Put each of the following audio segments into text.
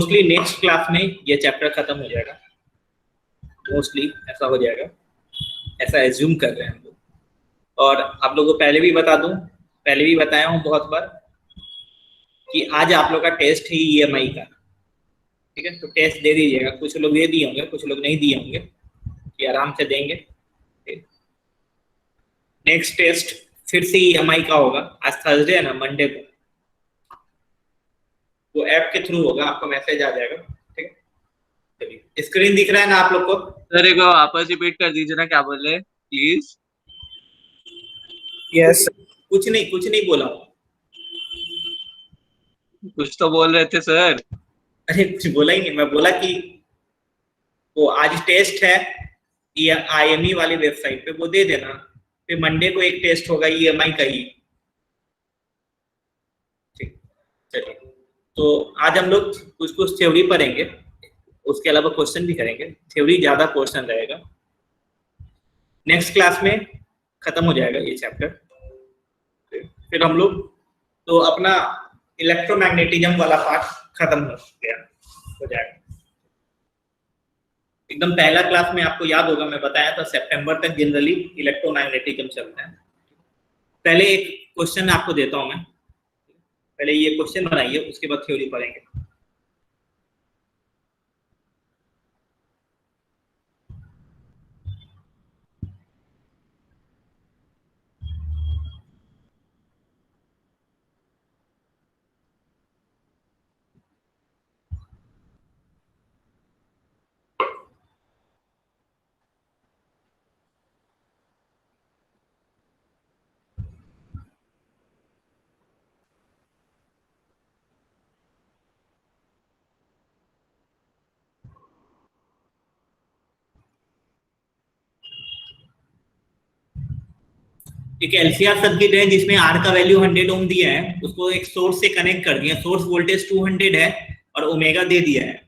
Mostly next class में ये chapter खत्म हो जाएगा, मोस्टली ऐसा हो जाएगा, ऐसा एज्यूम कर रहे हैं हम लोग। और आप लोगों को पहले भी बता दूं, पहले भी बताया हूं बहुत बार कि आज आप लोग का टेस्ट है ईएमआई का, ठीक है? तो टेस्ट दे दीजिएगा, कुछ लोग दे दिए होंगे, कुछ लोग नहीं दिए होंगे, कि आराम से देंगे। नेक्स्ट टेस्ट फिर से ईएमआई का होगा, आज थर्सडे है ना, मंडे को, वो ऐप के थ्रू होगा, आपको मैसेज आ जाएगा, ठीक है? चलिए, स्क्रीन दिख रहा है ना आप लोग को? सर एक बार वापस रिपीट कर दीजिए ना, क्या बोले प्लीज। यस, कुछ नहीं बोला हूँ। कुछ तो बोल रहे थे सर। अरे कुछ बोला ही नहीं, मैं बोला कि वो आज टेस्ट है आईएमई वाली वेबसाइट पे, वो दे देना, फिर मंडे को एक टेस्ट होगा ईएमआई का ही, ठीक? चलिए, तो आज हम लोग कुछ कुछ थ्योरी पढ़ेंगे, उसके अलावा क्वेश्चन भी करेंगे, थ्योरी ज्यादा पोर्शन रहेगा। नेक्स्ट क्लास में खत्म हो जाएगा ये चैप्टर, फिर हम लोग तो अपना इलेक्ट्रोमैग्नेटिज्म वाला पार्ट खत्म हो गया, हो जाएगा। एकदम पहला क्लास में आपको याद होगा, मैं बताया था सितंबर तक जनरली इलेक्ट्रोमैग्नेटिज्म चलता है। पहले एक क्वेश्चन आपको देता हूं मैं, पहले ये क्वेश्चन बनाइए, उसके बाद थ्योरी पढ़ेंगे। एक एलसीआर सर्किट है जिसमें आर का वैल्यू 100 ओम दिया है, उसको एक सोर्स से कनेक्ट कर दिया, सोर्स वोल्टेज 200 है और ओमेगा दे दिया है।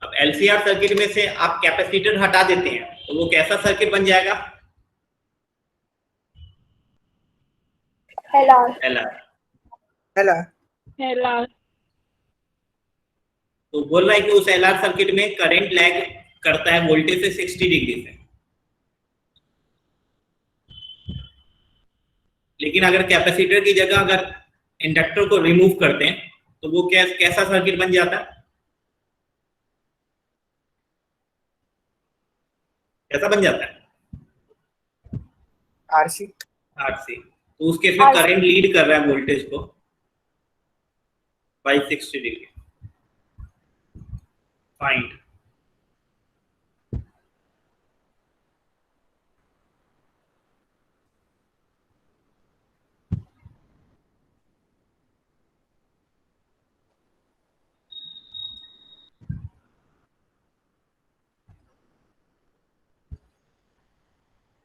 अब एलसीआर सर्किट में से आप कैपेसिटर हटा देते हैं तो वो कैसा सर्किट बन जाएगा? LR। तो बोल रहा है कि उस एलआर सर्किट में करंट लैग करता है वोल्टेज से 60 डिग्री से। लेकिन अगर कैपेसिटर की जगह अगर इंडक्टर को रिमूव करते हैं तो वो कैसा सर्किट बन जाता है? कैसा बन जाता है? आरसी। तो उसके फिर करंट लीड कर रहा है वोल्टेज को बाई 60 डिग्री। फाइंड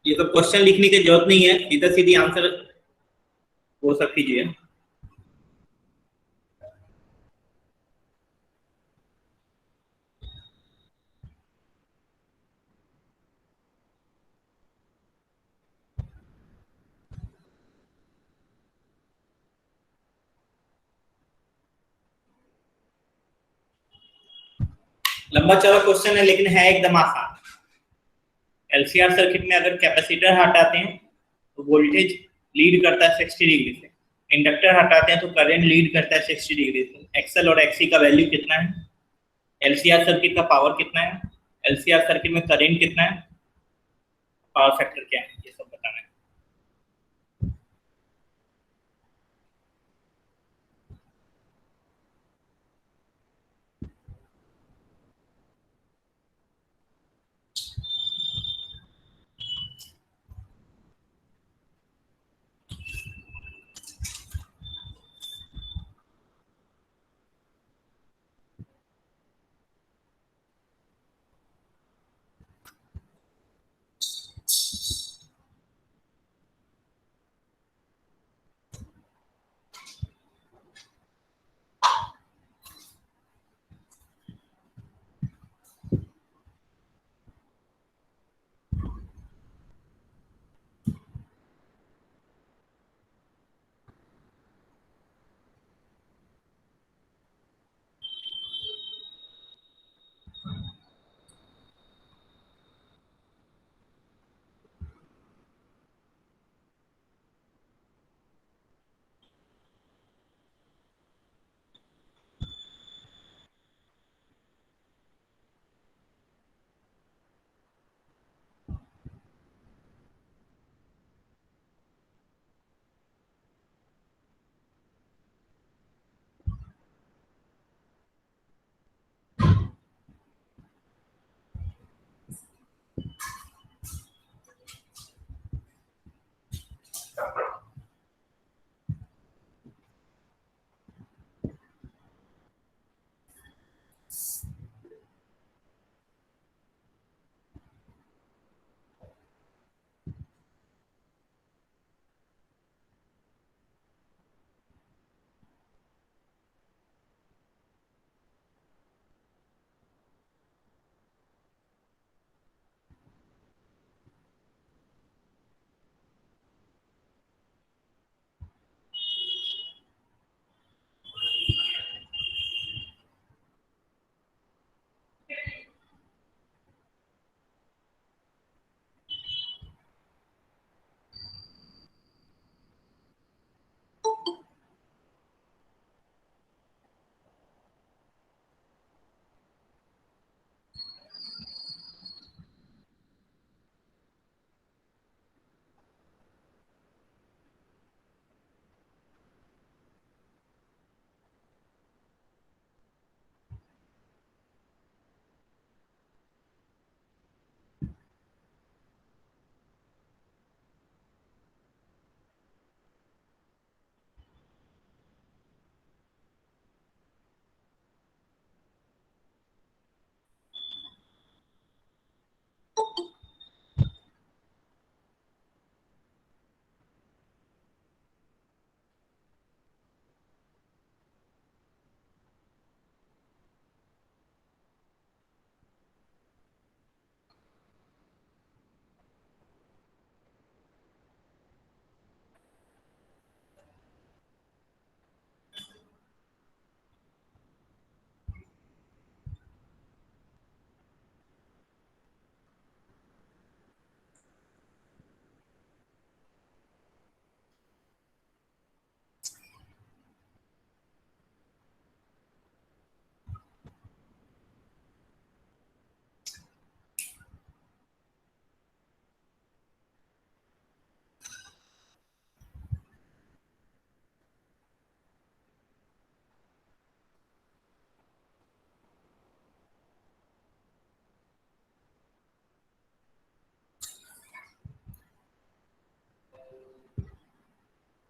ये तो क्वेश्चन लिखने की जरूरत नहीं है, सीधा सीधी आंसर वो सब कीजिए। लंबा चौड़ा क्वेश्चन है लेकिन है एकदम आसान। एलसीआर सर्किट में अगर कैपेसिटर हटाते हैं तो वोल्टेज लीड करता है 60 डिग्री से, इंडक्टर हटाते हैं तो करंट लीड करता है 60 डिग्री से। एक्सएल और एक्सी का वैल्यू कितना है, एलसीआर सर्किट का पावर कितना है, एलसीआर सर्किट में करंट कितना है, पावर फैक्टर क्या है, ये सब बताना है।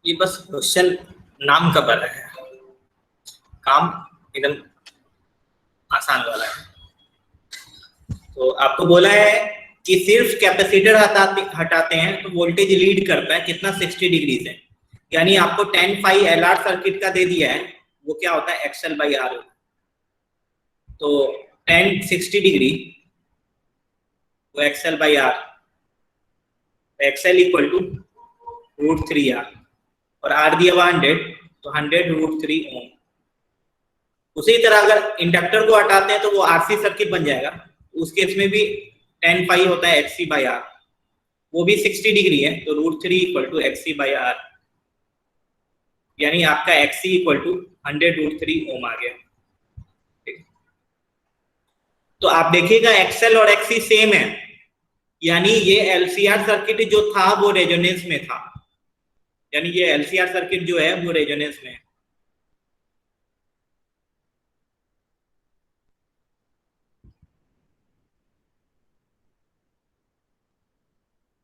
ये बस क्वेश्चन नाम का बना है, काम एकदम आसान वाला है। तो आपको बोला है कि सिर्फ कैपेसिटर हटाते हैं तो वोल्टेज लीड करता है कितना, 60 डिग्री से। यानी आपको 10 फाई LR सर्किट का दे दिया है, वो क्या होता है, XL/R होता है। तो 10 60 डिग्री वो XL/R, XL equal to √3R, और R दिया हुआ 100, तो 100 √3 ओम। उसी तरह अगर इंडक्टर को हटाते हैं तो वो RC सर्किट बन जाएगा। उस केस में भी 10 फाई होता है XC/R, वो भी 60 डिग्री है, तो √3 इक्वल टू XC/R, यानी आपका XC इक्वल टू 100 √3 ओम आ गया। तो आप देखिएगा XL और XC सेम है, यानी ये LCR सर्किट जो था वो रेजोनेंस में था, यानी ये LCR सर्किट जो है वो रेजोनेंस में है।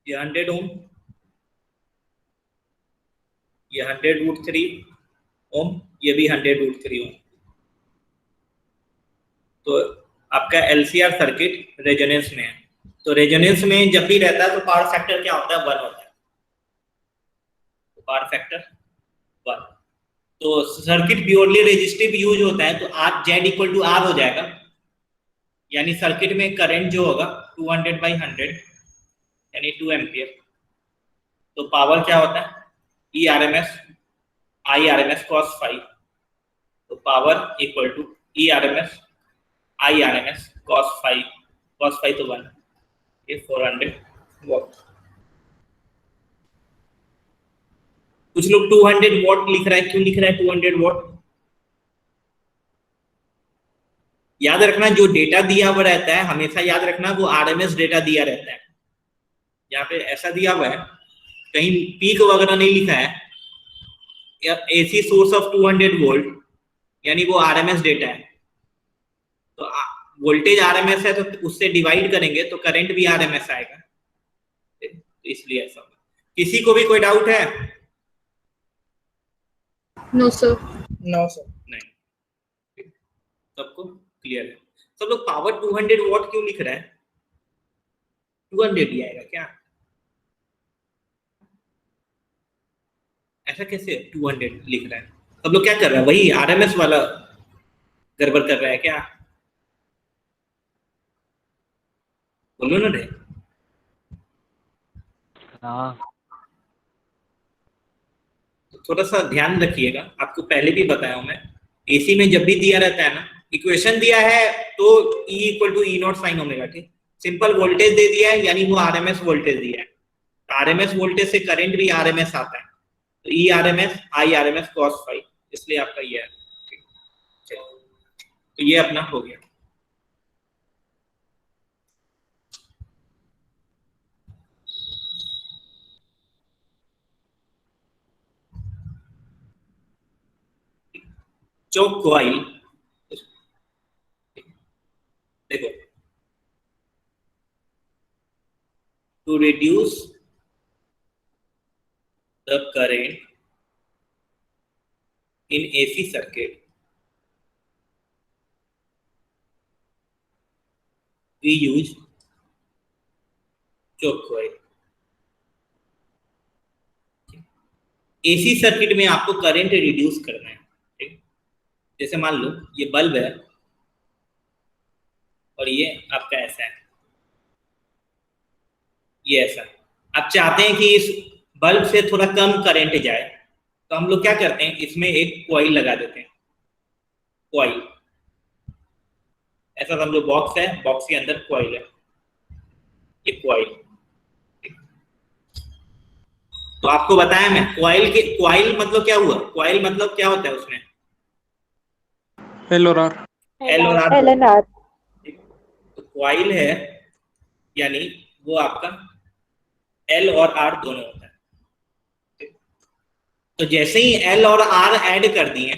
ये 100 ओम, ये 100 √3 ओम, ये भी 100 √3 ओम। तो आपका LCR सर्किट रेजोनेंस में है। तो रेजोनेंस में जब भी रहता है तो पावर फैक्टर क्या होता है, 1 होता है। तो पावर फैक्टर 1। तो सर्किट प्योरली रेजिस्टिव यूज होता है, तो R Z equal to R हो जाएगा, यानी सर्किट में करंट जो होगा 200/100 यानी 2 एम्पियर। तो पावर क्या होता है, ERMS IRMS cos phi। तो power equal to ERMS IRMS cos phi तो 1, ये 400 वॉट। कुछ लोग 200 वॉट लिख रहा है, क्यों लिख रहा है 200 वॉट? याद रखना जो डेटा दिया हुआ रहता है हमेशा याद रखना वो RMS डेटा दिया रहता है। यहाँ पे ऐसा दिया हुआ है, कहीं पीक वगैरह नहीं लिखा है, AC सोर्स ऑफ 200 वोल्ट, यानी वो RMS डेटा है। तो वोल्टेज RMS है तो उससे डिवाइड करेंगे तो करंट भी RMS आएगा, तो इसलिए ऐसा होगा। किसी को भी कोई डाउट है? No sir. No sir. नहीं, सबको क्लियर है? सब लोग पावर 200 वॉट क्यों लिख रहा है? 200 ही आएगा क्या? ऐसा कैसे 200 लिख रहा है? सब लोग क्या कर रहा है, वही RMS वाला गड़बड़ कर रहा है क्या? बोलो ना रे। हाँ तो थोड़ा सा ध्यान रखिएगा, आपको पहले भी बताया हूं मैं, AC में जब भी दिया रहता है ना, इक्वेशन दिया है तो E equal to E0 sine omega, ठीक। सिंपल वोल्टेज दे दिया है यानी वो RMS वोल्टेज दिया है, तो RMS वोल्टेज से करंट भी RMS आता है, तो ERMS IRMS cos phi, इसलिए आपका ये है। तो ये अपना हो गया। चोक कॉइल, देखो, to reduce the current in AC circuit we use choke coil। AC circuit में आपको करंट रिड्यूस करना है, ठीक। जैसे मान लो ये बल्ब है और ये आपका ऐसा है, ये ऐसा है। आप चाहते हैं कि इस बल्ब से थोड़ा कम करंट जाए, तो हम लोग क्या करते हैं, इसमें एक कॉइल लगा देते हैं। कॉइल ऐसा समझो, बॉक्स है, बॉक्स के अंदर कॉइल है, ये कॉइल। तो आपको बताया मैं, कॉइल मतलब क्या हुआ, कॉइल मतलब क्या होता है उसमें, एल और आर। एल और आर। LNR। तो कॉइल है यानी वो आपका L और R दोनों होता है। तो जैसे ही L और R ऐड कर दिए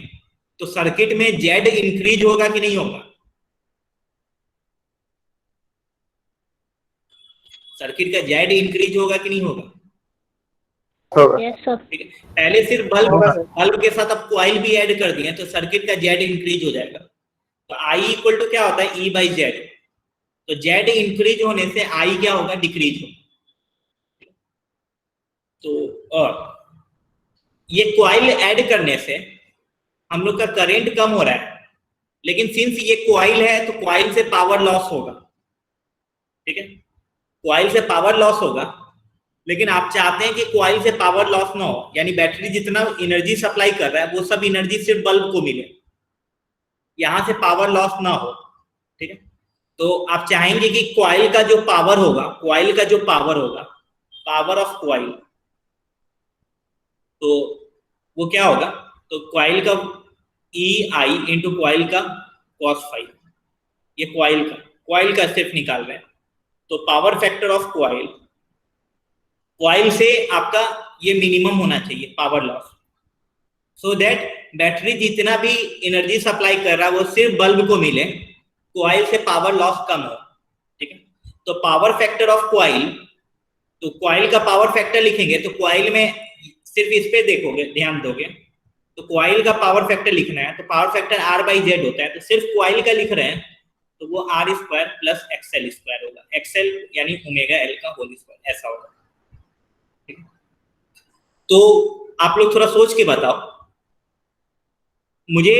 तो सर्किट में Z इंक्रीज होगा कि नहीं होगा? सर्किट का Z इंक्रीज होगा कि नहीं होगा? होगा। Yes sir. ठीक है, पहले सिर्फ बल्ब होगा सर। बल्ब के साथ अब कॉइल भी ऐड कर दिए तो सर्किट का जेड इंक्रीज हो जाएगा। तो आई इक्वल टू क्या होता है, ई बाई जेड। तो जेड इंक्रीज होने से आई क्या होगा, डिक्रीज होगा। तो और ये कॉइल ऐड करने से हम लोग का करंट कम हो रहा है, लेकिन सिंस ये कॉइल है तो कॉइल से पावर लॉस होगा। ठीक है, कॉइल से पावर लॉस होगा, लेकिन आप चाहते हैं कि कॉइल से पावर लॉस ना हो, यानी बैटरी जितना एनर्जी सप्लाई कर रहा है वो सब एनर्जी सिर्फ बल्ब को मिले, यहां से पावर लॉस ना हो। ठीक है, तो आप चाहेंगे कि कॉइल का जो पावर होगा, कॉइल का जो पावर होगा, पावर ऑफ कॉइल, तो वो क्या होगा, तो कॉइल का ई आई इंटू कॉइल का कॉस फाई, ये कॉइल का सिर्फ निकाल रहे हैं। तो power factor of coil, coil से आपका ये मिनिमम होना चाहिए power loss, so that battery जितना भी एनर्जी सप्लाई कर रहा है वो सिर्फ बल्ब को मिले, कॉइल से पावर लॉस कम हो। ठीक है, तो पावर फैक्टर ऑफ कॉइल, तो कॉइल का पावर फैक्टर लिखेंगे तो कॉइल में सिर्फ इस पे देखोगे, ध्यान दोगे तो कॉइल का पावर फैक्टर लिखना है तो power factor R by Z होता है, तो सिर्फ कॉइल का लिख रहे हैं तो वो R square plus XL square होगा, एक्सएल यानी ओमेगा एल का होल स्क्वायर, ऐसा होगा। ठीक है, तो आप लोग थोड़ा सोच के बताओ, मुझे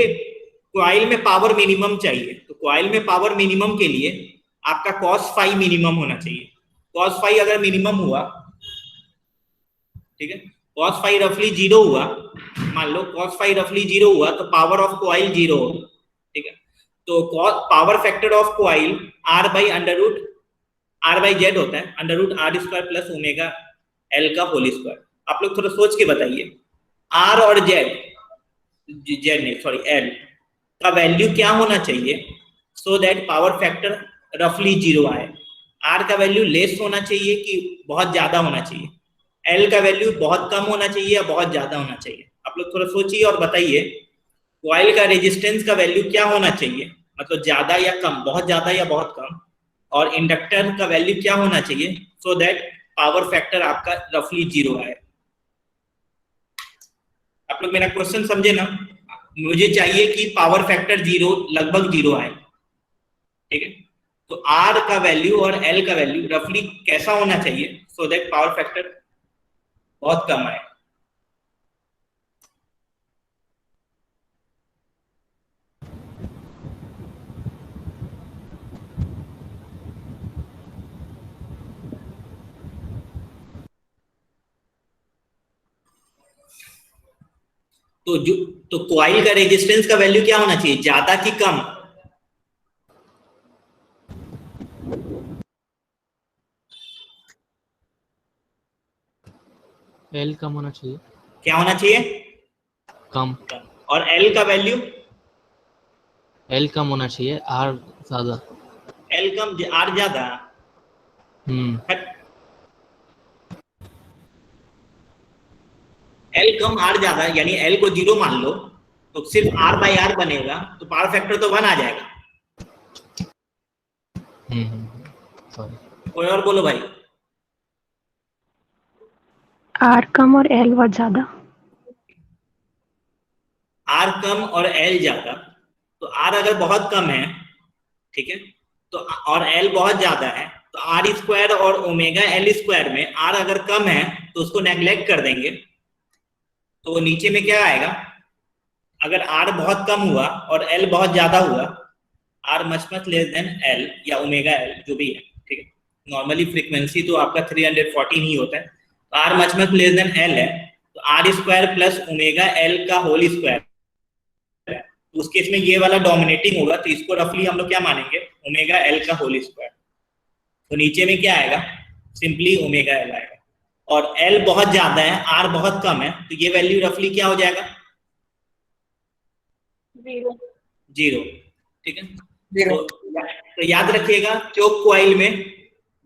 कॉइल में पावर मिनिमम चाहिए, तो कॉइल में पावर मिनिमम के लिए आपका कॉस फाई मिनिमम होना चाहिए। कॉस फाई अगर मिनिमम हुआ, ठीक है, कॉस फाई रफली जीरो हुआ, मान लो कॉस फाई रफली जीरो हुआ तो पावर ऑफ कॉइल जीरो होगा। ठीक है, तो power factor of coil R by under root R by Z होता है, under root R square plus omega L का होल स्क्वायर। आप लोग थोड़ा सोच के बताइए, आर और जेड, जेड नहीं सॉरी एल का वैल्यू क्या होना चाहिए सो दैट पावर फैक्टर रफली जीरो आए। आर का वैल्यू लेस होना चाहिए कि बहुत ज्यादा होना चाहिए, एल का वैल्यू बहुत कम होना चाहिए या बहुत ज्यादा होना चाहिए। आप लोग थोड़ा सोचिए और बताइए, कॉइल का रेजिस्टेंस का वैल्यू क्या होना चाहिए, मतलब ज्यादा या कम, बहुत ज्यादा या बहुत कम, और इंडक्टर का वैल्यू क्या होना चाहिए सो दैट पावर फैक्टर आपका रफली जीरो आए। आप लोग मेरा क्वेश्चन समझे ना, मुझे चाहिए कि पावर फैक्टर जीरो, लगभग जीरो आए। ठीक है, तो आर का वैल्यू और एल का वैल्यू रफली कैसा होना चाहिए सो दैट पावर फैक्टर बहुत कम आए। तो जो, तो कॉइल का रेजिस्टेंस का वैल्यू क्या होना चाहिए, ज्यादा कि कम? एल कम होना चाहिए। क्या होना चाहिए? कम। और एल का वैल्यू? एल कम होना चाहिए, आर ज्यादा। एल कम आर ज्यादा? एल कम आर ज्यादा, यानी एल को जीरो मान लो तो सिर्फ आर बाई आर बनेगा, तो पावर फैक्टर तो 1 आ जाएगा। सॉरी। कोई और बोलो भाई। आर कम और एल बहुत ज्यादा। आर कम और एल ज्यादा, तो आर अगर बहुत कम है, ठीक है, तो और एल बहुत ज्यादा है, तो आर स्क्वायर और ओमेगा एल स्क्वायर में आर अगर कम है तो उसको नेग्लेक्ट कर देंगे, तो नीचे में क्या आएगा, अगर आर बहुत कम हुआ और एल बहुत ज्यादा हुआ, R much much less than L या ओमेगा एल जो भी है, ठीक है, नॉर्मली फ्रीक्वेंसी तो आपका 314 ही होता है, तो R much much less than L है, तो R square plus omega L का होल स्क्वायर है, तो उस केस में ये वाला डोमिनेटिंग होगा, तो इसको रफली हम लोग क्या मानेंगे, ओमेगा एल का होल स्क्वायर। तो नीचे में क्या आएगा, सिंपली ओमेगा एल आएगा, और एल बहुत ज्यादा है, आर बहुत कम है, तो ये वैल्यू रफली क्या हो जाएगा, जीरो। ठीक है, तो याद रखिएगा, चोक कॉइल में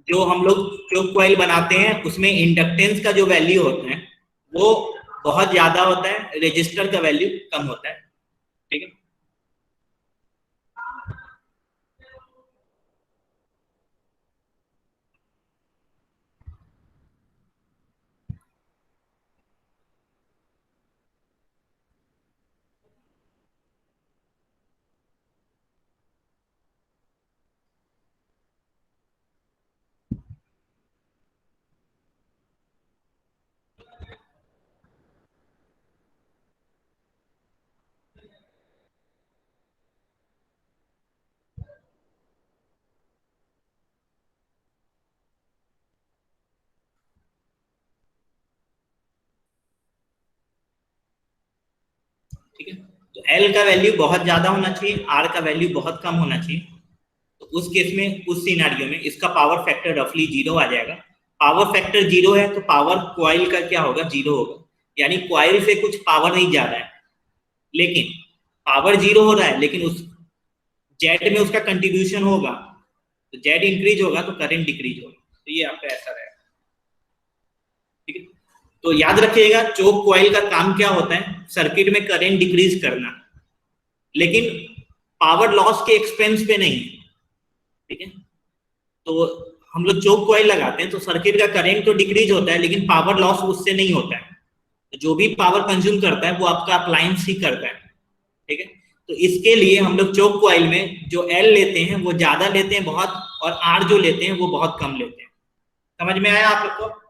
जो हम लोग चोक कॉइल बनाते हैं उसमें इंडक्टेंस का जो वैल्यू होता है वो बहुत ज्यादा होता है, रेजिस्टर का वैल्यू कम होता है। ठीक है, ठीक है। तो एल का वैल्यू बहुत ज्यादा होना चाहिए, आर का वैल्यू बहुत कम होना चाहिए। तो उस केस में, उस सिनेरियो में इसका पावर फैक्टर रफली 0 आ जाएगा। पावर फैक्टर 0 है तो पावर कॉइल का क्या होगा, 0 होगा, यानी कॉइल से कुछ पावर नहीं जा रहा है। लेकिन पावर 0 हो रहा है, लेकिन उस जेट में उसका कंट्रीब्यूशन होगा, तो जेट इंक्रीज होगा तो करंट डिक्रीज होगा। तो ये आपका ऐसा रहेगा, ठीक है। तो याद रखिएगा, चोक कॉइल का काम क्या होता है, सर्किट में करंट डिक्रीज करना, लेकिन पावर लॉस के एक्सपेंस पे नहीं, ठीक है। तो हम लोग चोक कॉइल लगाते हैं तो सर्किट का करंट तो डिक्रीज होता है, लेकिन पावर लॉस उससे नहीं होता है। तो जो भी पावर कंज्यूम करता है वो आपका अप्लायंस ही करता है, ठीक है। तो इसके लिए हम लोग चोक कॉइल में जो एल लेते हैं वो ज्यादा लेते हैं बहुत, और आर जो लेते हैं वो बहुत कम लेते हैं। समझ में आया आप लोग को?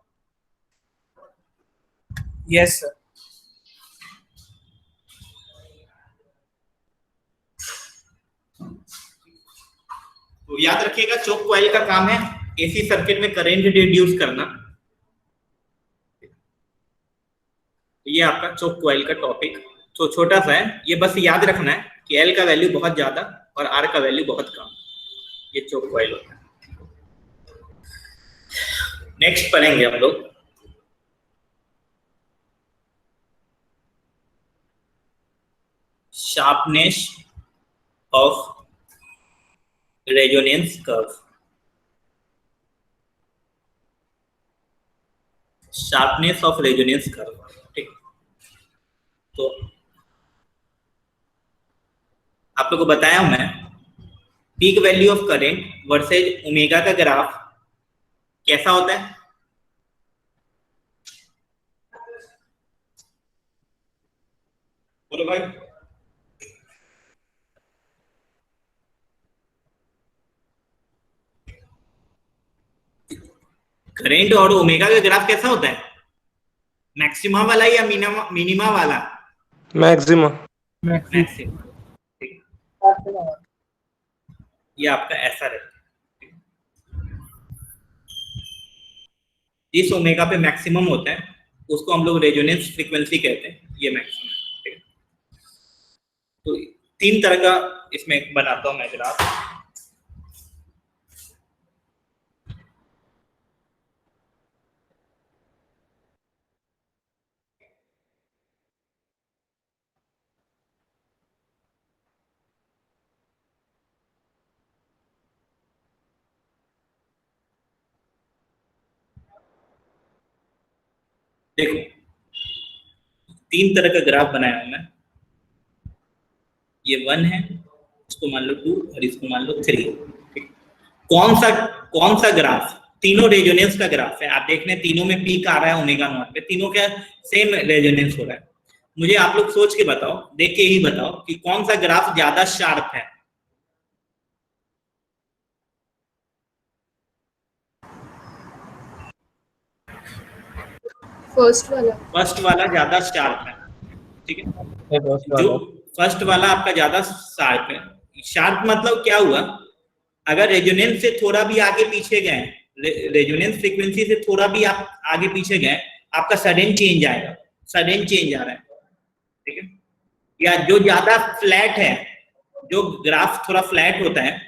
Yes sir. तो याद रखिएगा, चोक कॉइल का काम है एसी सर्किट में करंट रिड्यूस करना। ये आपका चोक कॉइल का टॉपिक तो छोटा सा है, ये बस याद रखना है कि एल का वैल्यू बहुत ज्यादा और आर का वैल्यू बहुत कम, ये चोक कॉइल होता है। नेक्स्ट पढ़ेंगे हम लोग sharpness of resonance curve. Sharpness of resonance curve, ठीक। तो आप लोगों को बताया हूं मैं, peak value of current versus omega का ग्राफ कैसा होता है। बोलो भाई। करंट और ओमेगा का ग्राफ कैसा होता है, मैक्सिमा वाला या मिनिमा वाला? मैक्सिमम। मैक्सिमा, ठीक। ये आपका ऐसा रहता है, जिस ओमेगा पे मैक्सिमम होता है उसको हम लोग रेजोनेंस फ्रीक्वेंसी कहते हैं, ये मैक्सिमम, ठीक है। तो 3 तरह का इसमें बनाता हूं मैं ग्राफ। देखो, 3 तरह का ग्राफ बनाया हूं मैं। ये 1 है, इसको मान लो 2 और इसको मान लो 3, ठीक। कौन सा ग्राफ, तीनों रेजोनेंस का ग्राफ है। आप देख रहे हैं तीनों में पीक आ रहा है ओमेगा नॉट पे, तीनों का सेम रेजोनेंस हो रहा है। मुझे आप लोग सोच के बताओ, देख के ही बताओ कि कौन सा ग्राफ ज्यादा शार्प है। फर्स्ट वाला ज्यादा शार्प है, ठीक है। जो फर्स्ट वाला आपका ज्यादा शार्प है, शार्प मतलब क्या हुआ, अगर रेजोनेंस से थोड़ा भी आगे पीछे गए, रेजोनेंस फ्रीक्वेंसी से थोड़ा भी आप आगे पीछे गए, आपका सडन चेंज आएगा, सडन चेंज आ रहा है, ठीक है। या जो ज्यादा फ्लैट है, जो ग्राफ थोड़ा फ्लैट होता है,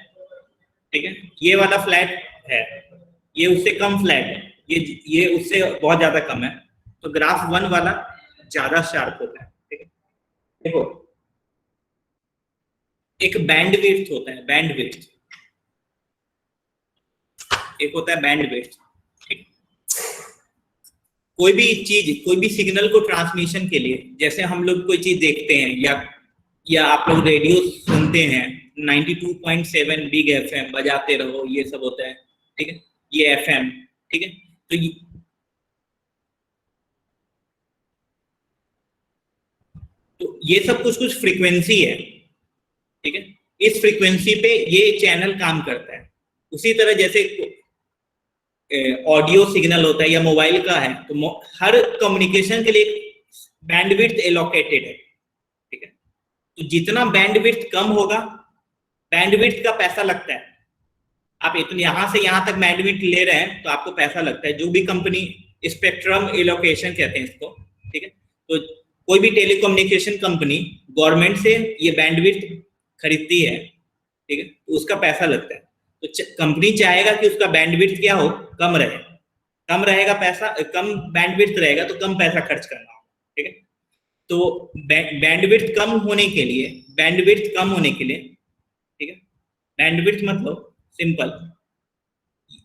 ठीक है, ये वाला फ्लैट है, ये उससे कम फ्लैट है, ये उससे बहुत ज्यादा कम है, तो ग्राफ 1 वाला ज्यादा शार्प होता है, ठीक है। देखो, एक बैंड विड्थ होता है, बैंड विड्थ, एक होता है बैंड विड्थ, ठीक। कोई भी चीज, कोई भी सिग्नल को ट्रांसमिशन के लिए, जैसे हम लोग कोई चीज देखते हैं या आप लोग रेडियो सुनते हैं, 92.7 बिग एफएम बजाते रहो, ये सब होता है, ठीक है, ये एफएम, ठीक है। तो ये सब कुछ फ्रीक्वेंसी है, ठीक है। इस फ्रीक्वेंसी पे ये चैनल काम करता है। उसी तरह जैसे ऑडियो सिग्नल होता है या मोबाइल का है, तो हर कम्युनिकेशन के लिए बैंडविड्थ एलोकेटेड है, ठीक है। तो जितना बैंडविड्थ कम होगा, बैंडविड्थ का पैसा लगता है। आप इतने यहां से यहां तक बैंडविड्थ ले रहे हैं तो आपको पैसा लगता है, जो भी कंपनी, स्पेक्ट्रम एलोकेशन कहते हैं इसको, ठीक है। तो कोई भी टेलीकम्युनिकेशन कंपनी गवर्नमेंट से ये बैंडविड्थ खरीदती है, ठीक है, तो उसका पैसा लगता है। तो कंपनी चाहेगा कि उसका बैंडविड्थ क्या हो, कम रहे, कम रहेगा पैसा, कम बैंडविड्थ रहेगा तो कम पैसा खर्च करना हो, ठीक है। तो बैंडविड्थ कम होने के लिए, बैंडविड्थ कम होने के लिए, ठीक है, बैंडविड्थ मतलब सिंपल,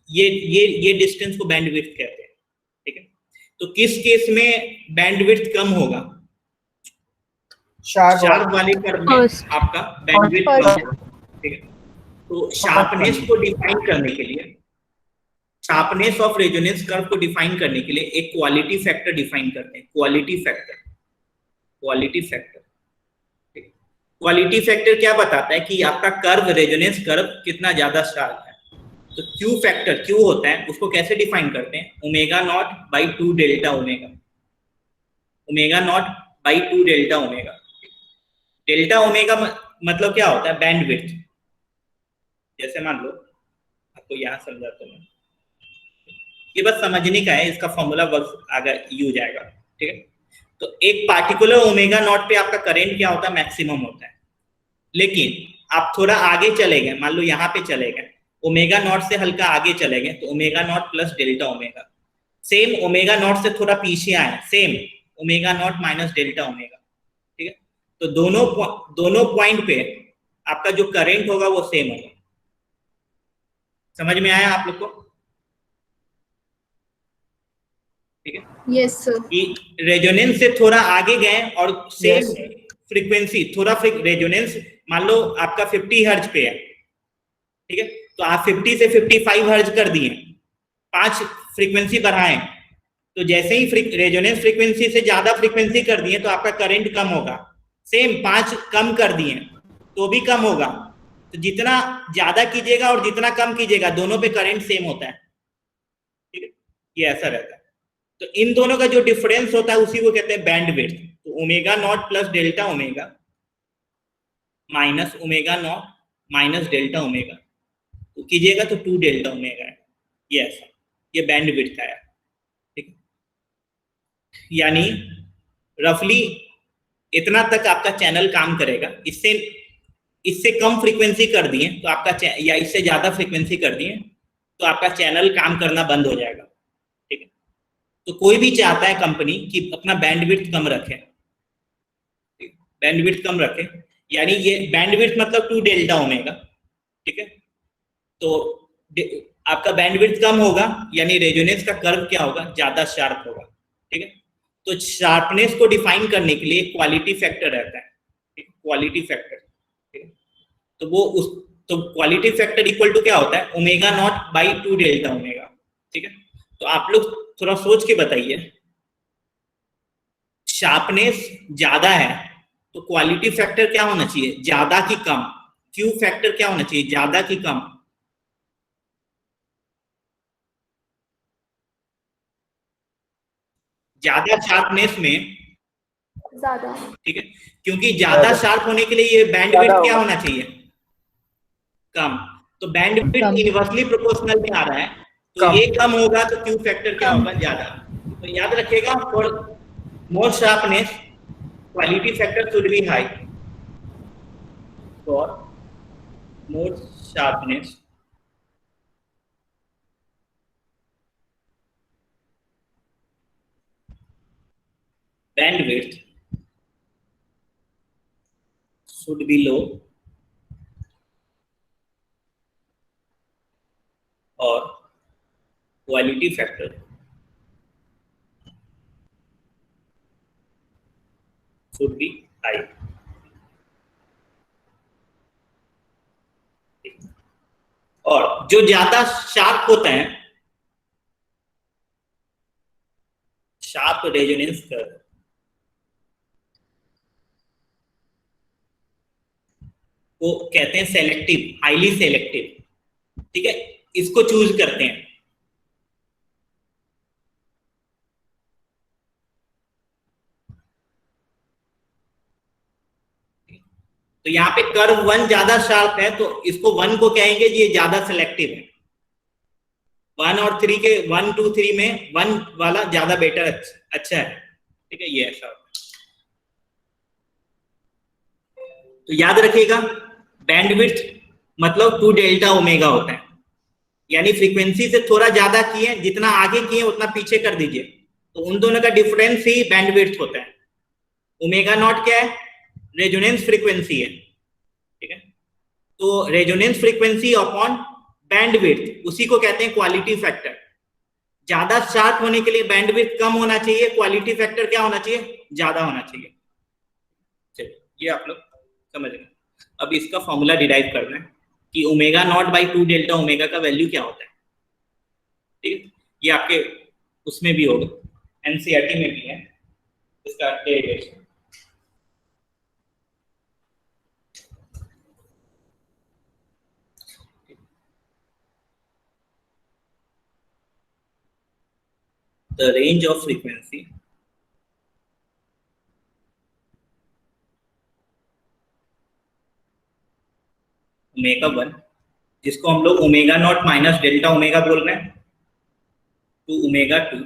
ये डिस्टेंस को बैंडविड्थ कहते हैं, ठीक है। तो किस केस में बैंडविड्थ कम होगा? शार्प वाले कर्व में आपका बैंडविड्थ कम होगा, ठीक है। तो शार्पनेस को डिफाइन करने के लिए, शार्पनेस ऑफ रेजोनेंस कर्व को डिफाइन करने के लिए एक क्वालिटी फैक्टर डिफाइन करते हैं, क्वालिटी फैक्टर, क्वालिटी फैक्टर, ठीक है। क्वालिटी फैक्टर क्या बताता है कि आपका कर्व, रेजोनेंस कर्व कितना ज्यादा शार्प है। तो क्यू फैक्टर, क्यू होता है, उसको कैसे डिफाइन करते हैं? Omega naught by 2 delta omega, omega naught by 2 delta omega. Delta omega मतलब क्या होता है? बैंडविड्थ। जैसे मान लो, आपको यहां समझाता हूं, ये बस समझने का है, इसका फॉर्मूला वर्क आगे यूज आएगा, ठीक है। तो एक पार्टिकुलर ओमेगा नॉट पे आपका करंट क्या होता है? मैक्सिमम होता है। लेकिन आप थोड़ा आगे चले गए, मान लो यहाँ पे चले गए, ओमेगा नॉट से हल्का आगे चले गए, तो omega not plus delta omega. Same omega naught से थोड़ा पीछे आए, same omega naught minus delta omega, ठीक है। तो दोनों पॉइंट पे आपका जो करंट होगा वो सेम होगा। समझ में आया आप लोग को? ठीक है। Yes sir. कि रेजोनेंस से थोड़ा आगे गए और सेम फ्रीक्वेंसी, थोड़ा रेजोनेंस मान लो आपका 50 हर्ट्ज पे है, ठीक है, तो आप 50 से 55 हर्ट्ज कर दिए, 5 फ्रीक्वेंसी बढ़ाएं, तो जैसे ही रेजोनेंस फ्रीक्वेंसी से ज्यादा फ्रीक्वेंसी कर दिए तो आपका करंट कम होगा। सेम 5 कम कर दिए तो भी कम होगा। तो जितना ज्यादा कीजिएगा और जितना कम कीजिएगा, दोनों पे करंट सेम होता है, ठीक है, ये ऐसा रहता है। तो इन दोनों का जो डिफरेंस होता है उसी को कहते हैं बैंडविड्थ। तो omega not plus delta omega minus omega naught minus delta omega, तो कीजिएगा तो 2 डेल्टा ओमेगा है, ये ऐसा, ये बैंडविड्थ आया, ठीक है। यानी रफली इतना तक आपका चैनल काम करेगा। इससे कम फ्रीक्वेंसी कर दिए तो आपका, या इससे ज्यादा फ्रीक्वेंसी कर दिए तो आपका चैनल काम करना बंद हो जाएगा, ठीक है। तो कोई भी चाहता है कंपनी कि अपना बैंडविड्थ कम रखे, बैंडविड्थ कम रखे, यानी ये बैंडविड्थ मतलब 2 डेल्टा ओमेगा, ठीक है। तो आपका बैंडविड्थ कम होगा यानी रेजोनेंस का कर्व क्या होगा? ज्यादा शार्प होगा, ठीक है। तो शार्पनेस को डिफाइन करने के लिए क्वालिटी फैक्टर रहता है, क्वालिटी फैक्टर, ठीक है। तो वो तो क्वालिटी फैक्टर इक्वल टू क्या होता है? Omega naught by 2 delta omega, ठीक है। तो आप लोग थोड़ा सोच के बताइए, शार्पनेस ज्यादा है तो क्वालिटी फैक्टर क्या होना चाहिए? ज्यादा की कम। क्यू फैक्टर क्या होना चाहिए? ज्यादा की कम। ज्यादा शार्पनेस में ज्यादा, ठीक है, क्योंकि ज्यादा शार्प होने के लिए ये बैंडविड्थ क्या होना चाहिए? कम। तो बैंडविड्थ इनवर्सली प्रोपोर्शनल में आ रहा है, तो ये कम होगा तो क्यू फैक्टर क्या होगा? ज्यादा। तो याद रखिएगा, for more sharpness quality factor should be high, for more sharpness bandwidth should be low or quality factor should be high। और जो ज्यादा शार्प होते हैं, शार्प रेजोनेंस कर्व, वो कहते हैं सेलेक्टिव, हाईली सेलेक्टिव, ठीक है, इसको चूज करते हैं। तो यहाँ पे कर्व 1 ज्यादा शार्प है तो इसको 1 को कहेंगे ये ज्यादा सेलेक्टिव है। 1 और 3 के 1 2 3 में 1 वाला ज्यादा बेटर अच्छा है, ठीक है, ये ऐसा। तो याद रखिएगा बैंडविड्थ मतलब 2 डेल्टा ओमेगा होता है, यानी फ्रीक्वेंसी से थोड़ा ज्यादा किए, जितना आगे किए उतना पीछे कर दीजिए, तो उन दोनों का डिफरेंस ही बैंडविड्थ होता है। ओमेगा नॉट क्या है? रेजोनेंस फ्रीक्वेंसी है, ठीक है। तो रेजोनेंस फ्रीक्वेंसी अपॉन बैंडविड्थ, उसी को कहते हैं क्वालिटी फैक्टर। ज्यादा शार्प होने के लिए बैंडविड्थ कम होना चाहिए, क्वालिटी फैक्टर क्या होना चाहिए? ज्यादा होना चाहिए। चलिए ये आप लोग समझ गए। अब इसका फॉर्मूला डिराइव करना है कि omega naught by 2 delta omega का वैल्यू क्या होता है, ठीक है। ये आपके उसमें भी होगा, एनसीईआरटी में भी है इसका derivation. The range of frequency omega 1, जिसको हम लोग omega naught minus delta omega बोल रहे हैं, टू ओमेगा 2,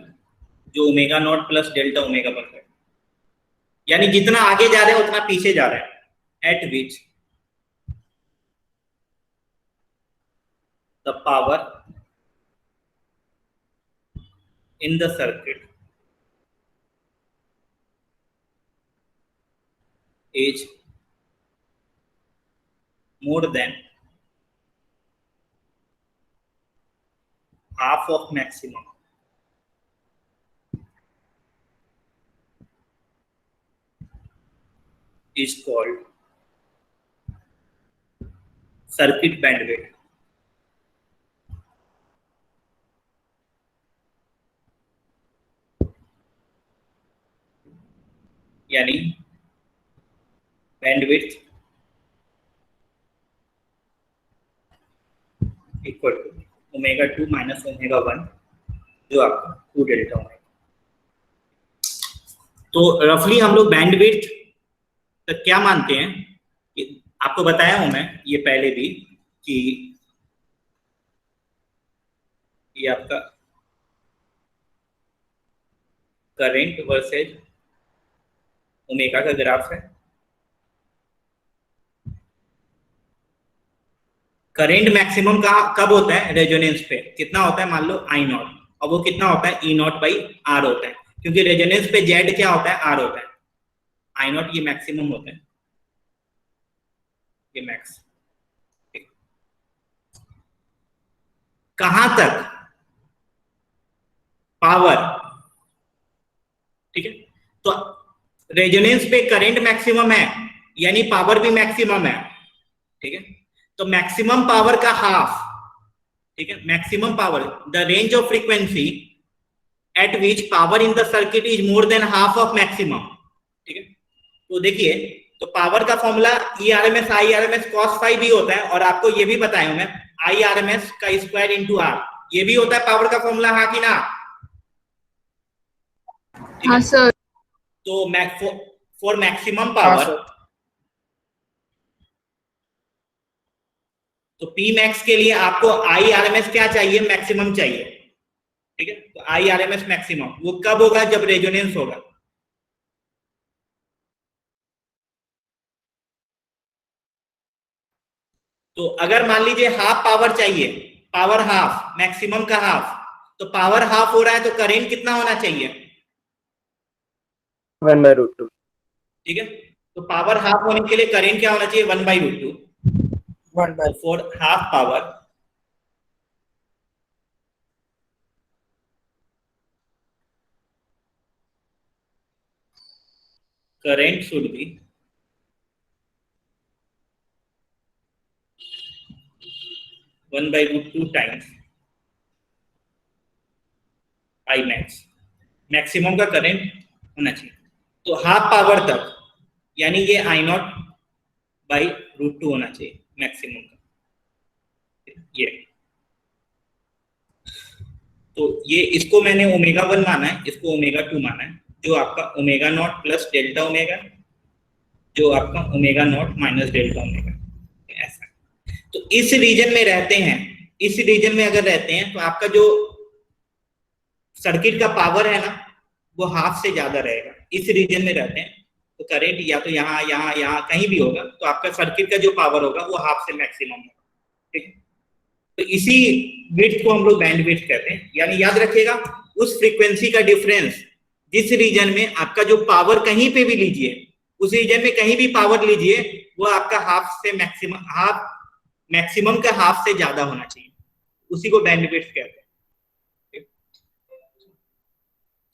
जो omega naught plus delta omega बन रहा है, यानी जितना आगे जा रहे हैं उतना पीछे जा रहे हैं। Eight which the power in the circuit is more than half of maximum is called circuit bandwidth। यानी bandwidth equal to omega 2 minus omega 1, जो आपका 2 डेल्टा ओमेगा। तो रफली हम लोग बैंडविड्थ तक क्या मानते हैं कि आपको बताया हूं मैं ये पहले भी कि ये आपका करंट वर्सेज ओमेगा का ग्राफ है। करंट मैक्सिमम कब होता है? रेजोनेंस पे। कितना होता है? मान लो आई नॉट, और वो कितना होता है? ई नॉट बाई आर होता है, क्योंकि रेजोनेंस पे जेड क्या होता है? आर होता है। आई नॉट ये मैक्सिमम होता है, ये मैक्स। कहां तक? पावर, ठीक है। तो रेजोनेंस पे करंट मैक्सिमम है, यानी पावर भी मैक्सिमम है, ठीक है। तो मैक्सिमम पावर का हाफ, ठीक है, maximum power, the range of frequency at which power in the circuit is more than half of maximum, ठीक है। तो देखिए, तो पावर का formula E R M S I R M S cos phi भी होता है, और आपको ये भी बताया मैं आई आर एम एस का स्क्वायर इंटू आर, ये भी होता है पावर का फॉर्मूला, हाँ कि ना? हाँ सर। तो फॉर मैक्सिमम पावर, तो पी मैक्स के लिए आपको आई आर एम एस क्या चाहिए? मैक्सिमम चाहिए, ठीक है। तो I R M S maximum वो कब होगा? जब रेजोनेंस होगा। तो अगर मान लीजिए हाफ पावर चाहिए, पावर हाफ, मैक्सिमम का हाफ, तो पावर हाफ हो रहा है तो करंट कितना होना चाहिए? 1/√2। ठीक है। तो पावर हाफ होने के लिए करंट क्या होना चाहिए? 1/√2। For half power current should be 1/√2 times I max, maximum का करंट होना चाहिए। तो हाफ पावर तक, यानी ये I नॉट बाई √2 होना चाहिए मैक्सिमम का, ये। तो ये इसको मैंने ओमेगा 1 माना है, इसको ओमेगा 2 माना है, जो आपका omega naught plus delta omega, जो आपका omega naught minus delta omega, ऐसा। तो इस रीजन में रहते हैं, इस रीजन में अगर रहते हैं तो आपका जो सर्किट का पावर है ना, वो हाफ से ज्यादा रहेगा। इस रीजन में रहते हैं तो करंट या तो यहाँ यहाँ यहाँ कहीं भी होगा, तो आपका सर्किट का जो पावर होगा वो हाफ से मैक्सिमम होगा, ठीक है। तो इसी विड्थ को हम लोग बैंड विड्थ कहते हैं। यानी याद रखिएगा, उस फ्रीक्वेंसी का डिफरेंस जिस रीजन में आपका जो पावर कहीं पे भी लीजिए, उस रीजन में कहीं भी पावर लीजिए, वो आपका हाफ से मैक्सिमम का हाफ से ज्यादा होना चाहिए, उसी को बैंड विड्थ कहते हैं।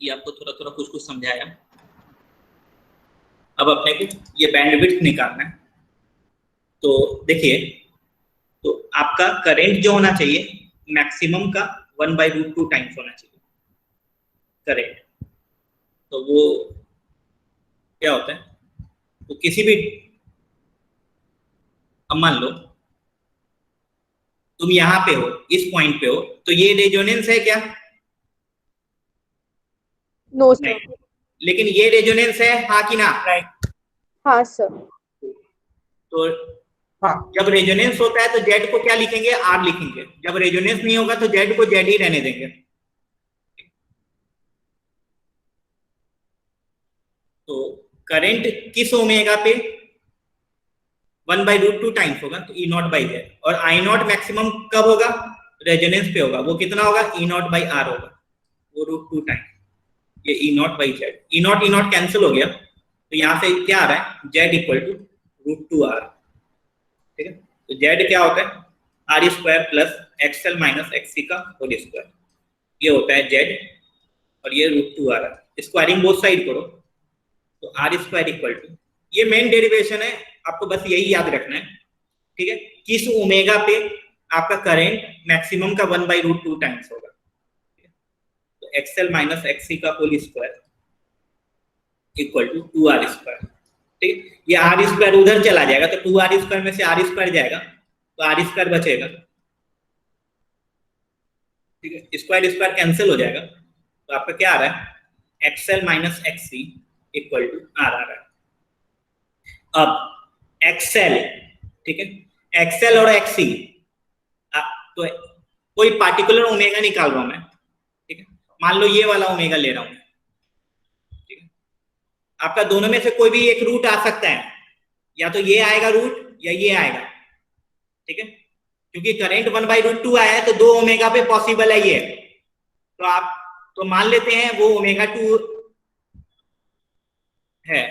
ये आपको थोड़ा थोड़ा कुछ कुछ समझाया। अब अपने को ये बैंड विड्थ निकालना है। तो देखिए, तो आपका करंट जो होना चाहिए मैक्सिमम का 1/√2 टाइम्स होना चाहिए करंट। तो वो क्या होता है, तो किसी भी, अब मान लो तुम यहां पे हो, इस पॉइंट पे हो, तो ये रेजोनेंस है क्या? No sir. लेकिन ये रेजोनेंस है, हाँ कि ना? हाँ सर। तो जब रेजोनेंस होता है तो जेड को क्या लिखेंगे? आर लिखेंगे। जब रेजोनेंस नहीं होगा तो जेड को जेड ही रहने देंगे। तो करंट किस ओमेगा पे 1/√2 टाइम्स होगा, तो E0/Z। और I0 मैक्सिमम कब होगा? रेजोनेंस पे होगा। वो कितना होगा? E0/R होगा, वो √2 टाइम्स ये E0/Z। E0 कैंसिल हो गया, तो यहां से क्या आ रहा है? Z = √2R, ठीक है। तो Z क्या होता है? R² + XL - XC का होल स्क्वायर, ये होता है Z, और ये √2R। स्क्वायरिंग बोथ साइड करो, तो R², ये मेन डेरिवेशन है, आपको बस यही याद रखना है, ठीक है। किस ओमेगा पे आपका करंट मैक्सिमम का 1/√2 टाइम्स होगा, तो XL - XC का होल स्क्वायर = 2R², ठीक। ये R² उधर चला जाएगा, तो 2R² में से R² जाएगा, तो R² बचेगा, ठीक है। स्क्वायर कैंसिल हो जाएगा, तो आपका क्या आ रहा है? XL - XC = R आ रहा है। अब XL, ठीक है, XL और XC, तो कोई पार्टिकुलर ओमेगा निकाल रहा हूं मैं, ठीक है। मान लो ये वाला ओमेगा ले रहा हूं, ठीक है। आपका दोनों में से कोई भी एक रूट आ सकता है, या तो ये आएगा रूट या ये आएगा, ठीक है। क्योंकि करंट 1/√2 आया है, तो 2 ओमेगा पे पॉसिबल है ये, तो आप तो मान लेते हैं वो ω2 है,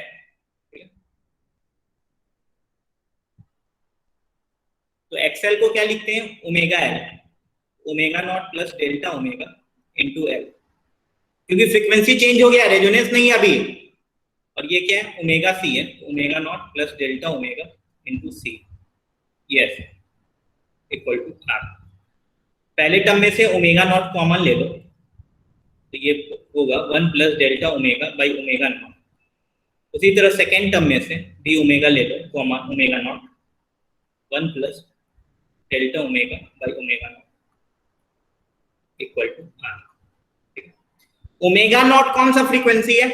तो XL को क्या लिखते हैं? ω_L, ω0 + डेल्टा ओमेगा × L, क्योंकि फ्रीक्वेंसी चेंज हो गया, रेजोनेंस नहीं है अभी। और ये क्या है? ω_C है, ω0 + delta omega × C, yes, = R। पहले टर्म में से ω0 कॉमन ले लो, तो ये होगा 1 + डेल्टा ω/ω0। उसी तरह सेकेंड टर्म में से d ओमेगा ले लो कॉमन, ω0 1 + डेल्टा ω/ω0 = R। ω0 कौन सा फ्रीक्वेंसी है?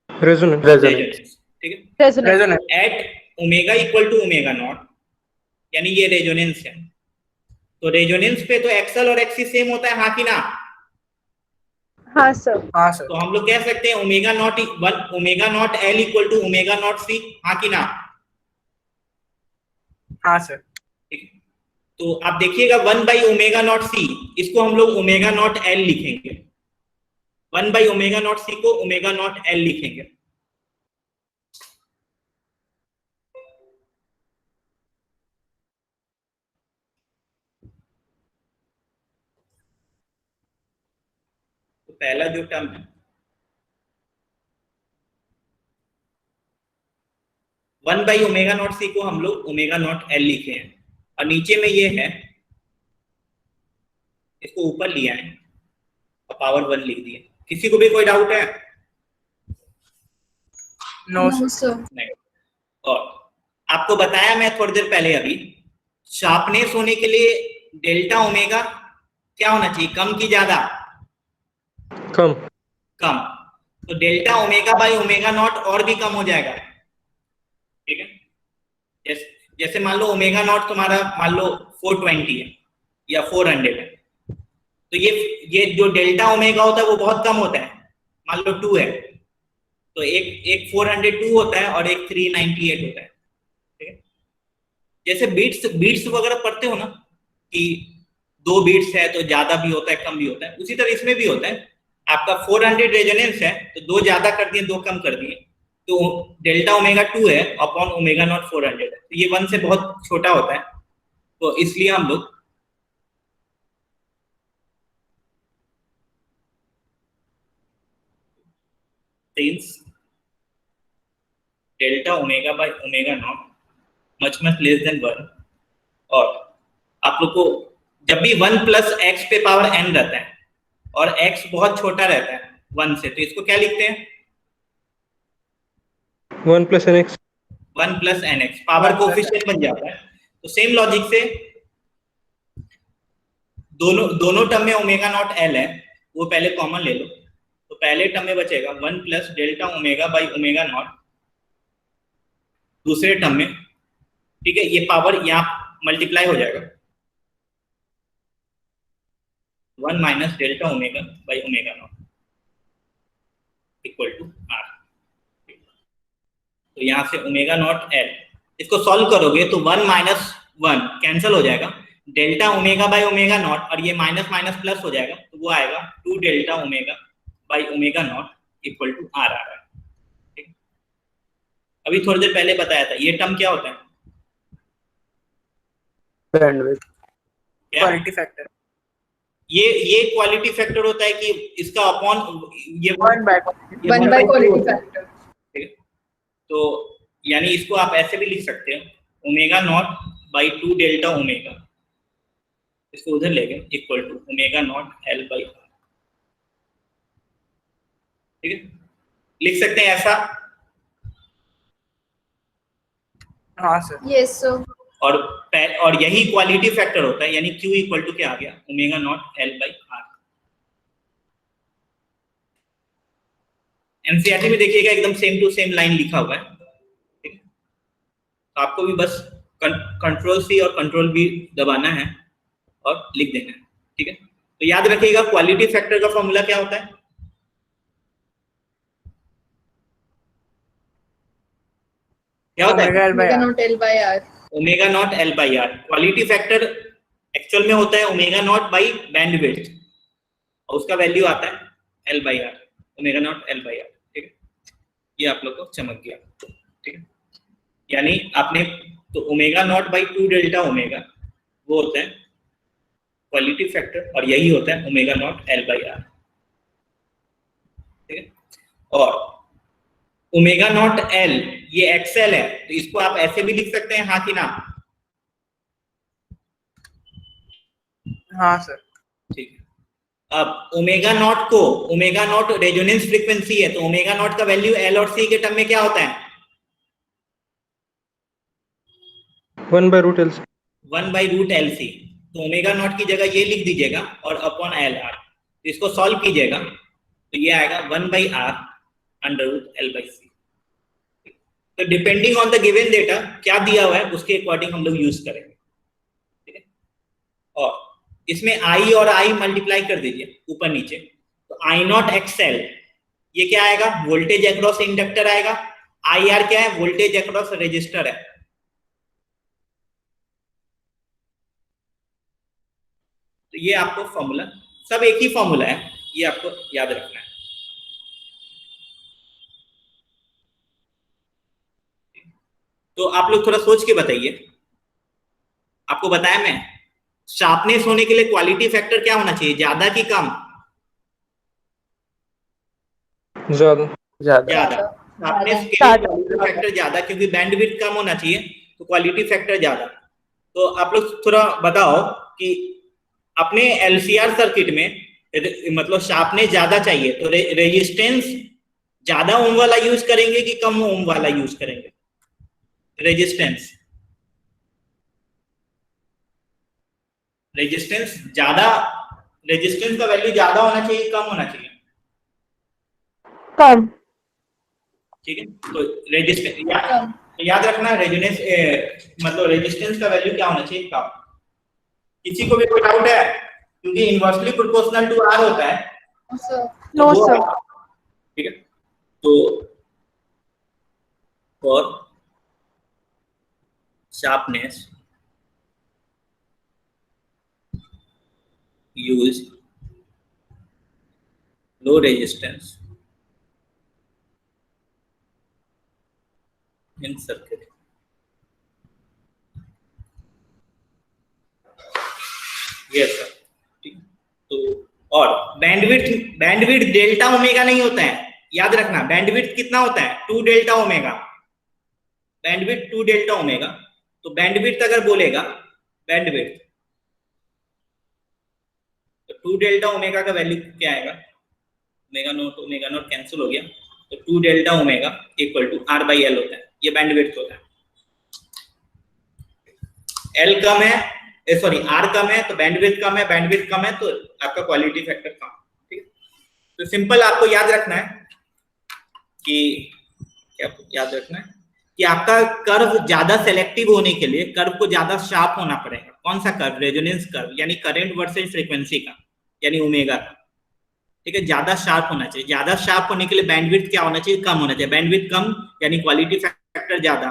रेजोनेंस, ठीक है। रेजोनेंस। एट ओमेगा = ω0, यानी ये रेजोनेंस है। तो रेजोनेंस पे तो XL और XC सेम होता है, हाँ कि ना? हाँ सर। तो हम लोग कह सकते हैं ω0L = ω0C, हाँ कि ना? हाँ सर। तो आप देखिएगा 1/ω0C, इसको हम लोग ω0L लिखेंगे, 1/ω0C को ω0L लिखेंगे। तो पहला जो टर्म है 1/ω0C को हम लोग ω0L लिखे हैं, और नीचे में ये है, इसको ऊपर लिया है और पावर 1 लिख दिए। किसी को भी कोई डाउट है? No sir. नहीं। और आपको बताया मैं थोड़ी देर पहले अभी, शार्पनेस होने के लिए डेल्टा ओमेगा क्या होना चाहिए? कम की ज्यादा? कम। कम। तो डेल्टा ω/ω0 और भी कम हो जाएगा, ठीक है। जैसे मान लो ω0 तुम्हारा मान लो 420 है या 400 है, तो ये जो डेल्टा ओमेगा होता है वो बहुत कम होता है, मान लो 2 है, तो एक 402 होता है और एक 398 होता है, ठीक है। जैसे बीट्स वगैरह पढ़ते हो ना कि 2 बीट्स है तो ज्यादा भी होता है कम भी होता है, उसी तरह इसमें भी होता है। आपका 400 रेजोनेंस है तो 2 ज्यादा कर दिए 2 कम कर दिए, तो डेल्टा ओमेगा 2 है अपॉन ओमेगा नॉट 400 है, तो ये 1 से बहुत छोटा होता है, तो इसलिए हम लोग since delta omega by omega naught much less then 1, और आप लोग को जब भी 1 प्लस एक्स पे पावर n रहता है और x बहुत छोटा रहता है 1 से, तो इसको क्या लिखते हैं? 1 plus nx. 1 plus nx power coefficient बन जाता है। तो सेम लॉजिक से दोनों टर्म में ओमेगा नॉट l है, वो पहले कॉमन ले लो, तो पहले टर्म में बचेगा 1 plus delta omega by omega not, दूसरे टर्म में, ठीक है, ये पावर यहाँ मल्टीप्लाई हो जाएगा 1 minus delta omega by omega naught equal to r। तो यहाँ से ओमेगा नॉट l, इसको सॉल्व करोगे तो 1 माइनस 1 कैंसिल हो जाएगा, delta omega by omega naught, और ये माइनस माइनस प्लस हो जाएगा, तो वो आएगा 2 delta omega by omega naught equal to r आ रहा है, ठीक। अभी थोड़ी देर पहले बताया था ये टर्म क्या होता है? Bandwidth. क्या? Quality factor. ये क्वालिटी फैक्टर होता है कि इसका अपॉन ये 1 by. 1 by quality factor. ठीक है, तो यानी इसको आप ऐसे भी लिख सकते हो omega naught by 2 delta omega, इसको उधर ले गए, equal to omega naught l by r, ठीक है, लिख सकते हैं ऐसा। हाँ सर. Yes, sir. और यही क्वालिटी फैक्टर होता है, यानी Q इक्वल टू क्या आ गया? Omega naught l by r। NCERT में देखिएगा एकदम सेम टू सेम लाइन लिखा हुआ है, ठीक है, तो आपको भी बस कंट्रोल C और कंट्रोल V दबाना है और लिख देना है, ठीक है। तो याद रखिएगा क्वालिटी फैक्टर का फॉर्मूला क्या होता है? क्या होता है? Omega not L by R. Omega naught l by r। Quality factor actual में होता है ओमेगा नॉट बाई बैंडविड्थ, और उसका वैल्यू आता है l by r, omega naught l by r, ठीक है। ये आप लोग को चमक गया, ठीक है, यानी आपने तो omega naught by 2 delta omega वो होता है क्वालिटी फैक्टर, और यही होता है omega naught l by r, ठीक है। और ओमेगा नॉट l ये एक्सएल है, तो इसको आप ऐसे भी लिख सकते हैं, हाँ कि ना? हाँ सर. ठीक है। अब ओमेगा नॉट को, ओमेगा नॉट रेजोनेंस फ्रीक्वेंसी है, तो ओमेगा नॉट का वैल्यू l और c के टर्म में क्या होता है? 1 by root LC. 1 by root L C. तो ओमेगा नॉट की जगह ये लिख दीजिएगा और अपॉन एल आर, तो इसको सॉल्व कीजिएगा तो ये आएगा 1 by R under root L by C. तो depending on the given data क्या दिया हुआ है उसके अकॉर्डिंग हम लोग यूज करेंगे, ठीक है। और इसमें आई और आई मल्टीप्लाई कर दीजिए ऊपर नीचे, तो आई नॉट एक्सएल ये क्या आएगा? वोल्टेज अक्रॉस इंडक्टर आएगा। आई आर क्या है? वोल्टेज अक्रॉस रेजिस्टर है। तो ये आपको फॉर्मूला, सब एक ही फॉर्मूला है, ये आपको याद रखना है। तो आप लोग थोड़ा सोच के बताइए, आपको बताया मैं शार्पनेस होने के लिए क्वालिटी फैक्टर क्या होना चाहिए, ज्यादा कि कम? ज्यादा. ज्यादा। शार्पनेस के लिए क्वालिटी फैक्टर ज्यादा, क्योंकि बैंडविड्थ कम होना चाहिए तो क्वालिटी फैक्टर ज्यादा। तो आप लोग थोड़ा बताओ कि अपने एलसीआर सर्किट में मतलब शार्पनेस ज्यादा चाहिए तो रेजिस्टेंस ज्यादा ओम वाला यूज करेंगे कि कम ओम वाला यूज करेंगे? रेजिस्टेंस ज्यादा, रेजिस्टेंस का वैल्यू ज्यादा होना चाहिए कम होना चाहिए? कम। ठीक है, तो रेजिस्टेंस याद रखना, रेजिस्टेंस मतलब रेजिस्टेंस का वैल्यू क्या होना चाहिए? कम। किसी को भी कोई डाउट है? क्योंकि इनवर्सली प्रोपोर्शनल टू आर होता है। No sir. ठीक है, तो for sharpness use low resistance in circuit. Yes sir, ठीक है। तो और बैंडविड्थ डेल्टा ओमेगा नहीं होता है, याद रखना। बैंडविड्थ कितना होता है? 2 delta omega. Bandwidth 2 delta omega. तो बैंडविड्थ अगर बोलेगा, बैंडविड्थ तो 2 डेल्टा ओमेगा का वैल्यू क्या आएगा? ओमेगा नॉट कैंसिल हो गया, तो 2 delta omega equal to R by L होता है। ये बैंडविड्थ होता है। एल कम है, सॉरी आर कम है तो बैंडविड्थ कम है, बैंडविड्थ कम है तो आपका क्वालिटी फैक्टर कम। ठीक है, तो सिंपल आपको याद रखना है कि क्या याद रखना है कि आपका कर्व ज्यादा सेलेक्टिव होने के लिए कर्व को ज्यादा शार्प होना पड़ेगा। कौन सा कर्व? रेजोनेंस कर्व, यानी करंट वर्सेस फ्रीक्वेंसी का, यानी ओमेगा का। ठीक है, ज्यादा शार्प होना चाहिए। ज्यादा शार्प होने के लिए बैंडविड्थ क्या होना चाहिए? कम होना चाहिए। बैंडविड्थ कम यानी क्वालिटी फैक्टर ज्यादा।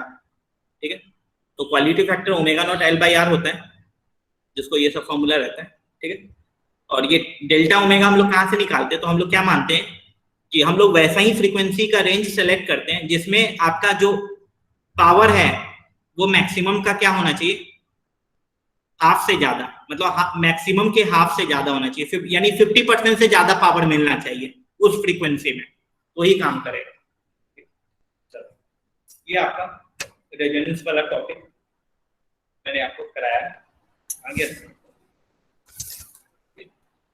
ठीक है, तो quality factor omega naught L by R होता है, जिसको ये सब फॉर्मूला रहता है। ठीक है, और ये डेल्टा ओमेगा हम लोग कहां से निकालते हैं? तो हम लोग क्या मानते हैं कि हम लोग वैसा ही फ्रीक्वेंसी का रेंज सेलेक्ट करते हैं जिसमें आपका जो पावर है वो मैक्सिमम का क्या होना चाहिए? हाफ से ज्यादा, मतलब मैक्सिमम के हाफ से ज्यादा होना चाहिए, यानी 50% से ज्यादा पावर मिलना चाहिए उस फ्रीक्वेंसी में, वही काम करेगा। ये आपका रेजोनेंस वाला टॉपिक मैंने आपको कराया है। आगे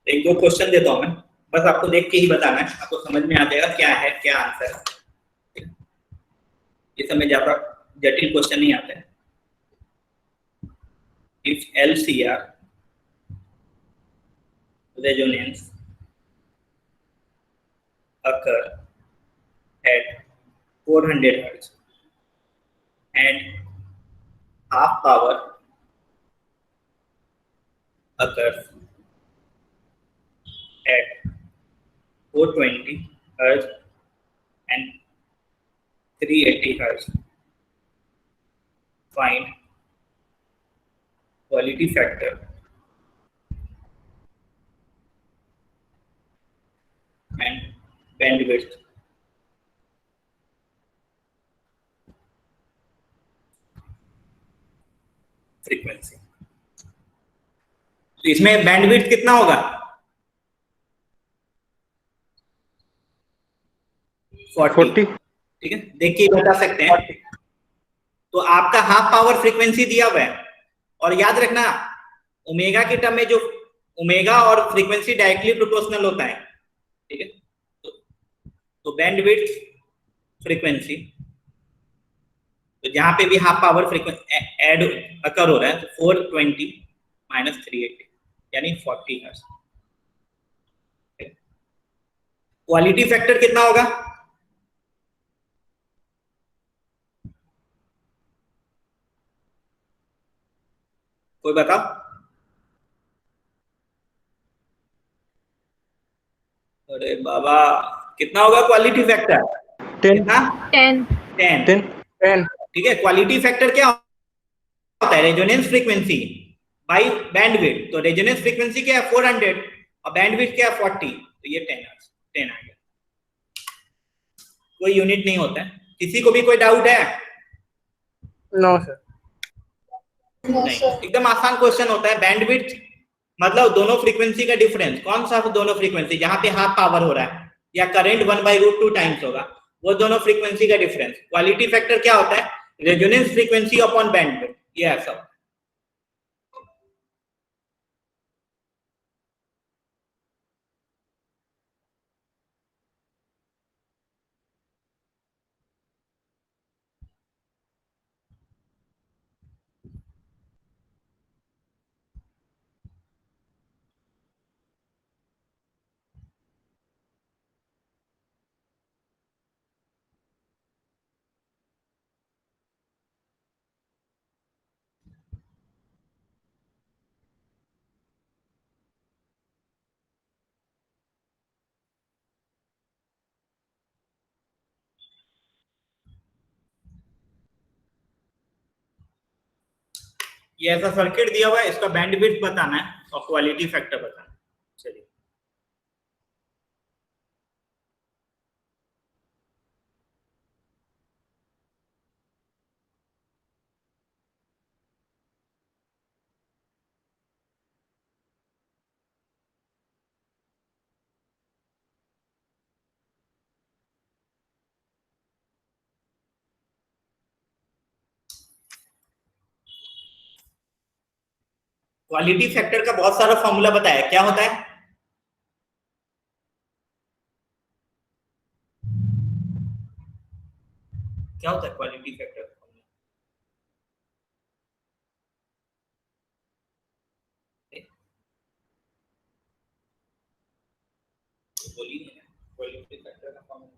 एक दो क्वेश्चन देता हूं मैं, बस आपको देख के ही बताना है, आपको समझ में आ जाएगा क्या है क्या आंसर है। ये समय ज्यादा जटिल क्वेश्चन नहीं आते हैं। If LCR resonance occur at 400 Hz and half power occurs at 420 Hz and 380 Hz, find quality factor and bandwidth frequency। तो इसमें बैंडविड्थ कितना होगा? 40। ठीक है, देख के बता सकते हैं। तो आपका हाफ पावर फ्रीक्वेंसी दिया हुआ है, और याद रखना ओमेगा के टर्म में जो ओमेगा और फ्रीक्वेंसी डायरेक्टली प्रोपोर्शनल होता है। ठीक है, तो बैंडविड्थ फ्रीक्वेंसी, तो जहां पे भी हाफ पावर फ्रीक्वेंसी ऐड अकर हो रहा है तो 420 माइनस 380 यानी 40 हर्ट्ज। क्वालिटी फैक्टर कितना होगा? कोई बताओ? अरे बाबा, कितना होगा क्वालिटी फैक्टर? 10 कितना? 10 10। 10 ठीक है, क्वालिटी फैक्टर क्या होता है? Resonance frequency by bandwidth. तो रेजोनेंस फ्रीक्वेंसी क्या है? 400 और बैंडविड्थ क्या है? 40, तो ये 10 आ गया। कोई यूनिट नहीं होता है। किसी को भी कोई डाउट है? No sir. No, नहीं, sir. एकदम आसान क्वेश्चन होता है। बैंडविड्थ मतलब दोनों फ्रीक्वेंसी का डिफरेंस। कौन सा दोनों फ्रीक्वेंसी? जहां पे हाफ पावर हो रहा है या करंट 1/√2 टाइम्स होगा, वो दोनों फ्रीक्वेंसी का डिफरेंस। क्वालिटी फैक्टर क्या होता है? Resonance frequency upon bandwidth. ये ऐसा होता है। ये ऐसा सर्किट दिया हुआ है, इसका बैंडविड्थ बताना है और क्वालिटी फैक्टर बताना है। चलिए क्वालिटी फैक्टर का बहुत सारा फॉर्मूला बताया, क्या होता है? क्या होता है क्वालिटी फैक्टर? बोलिए क्वालिटी फैक्टर का फॉर्मूला।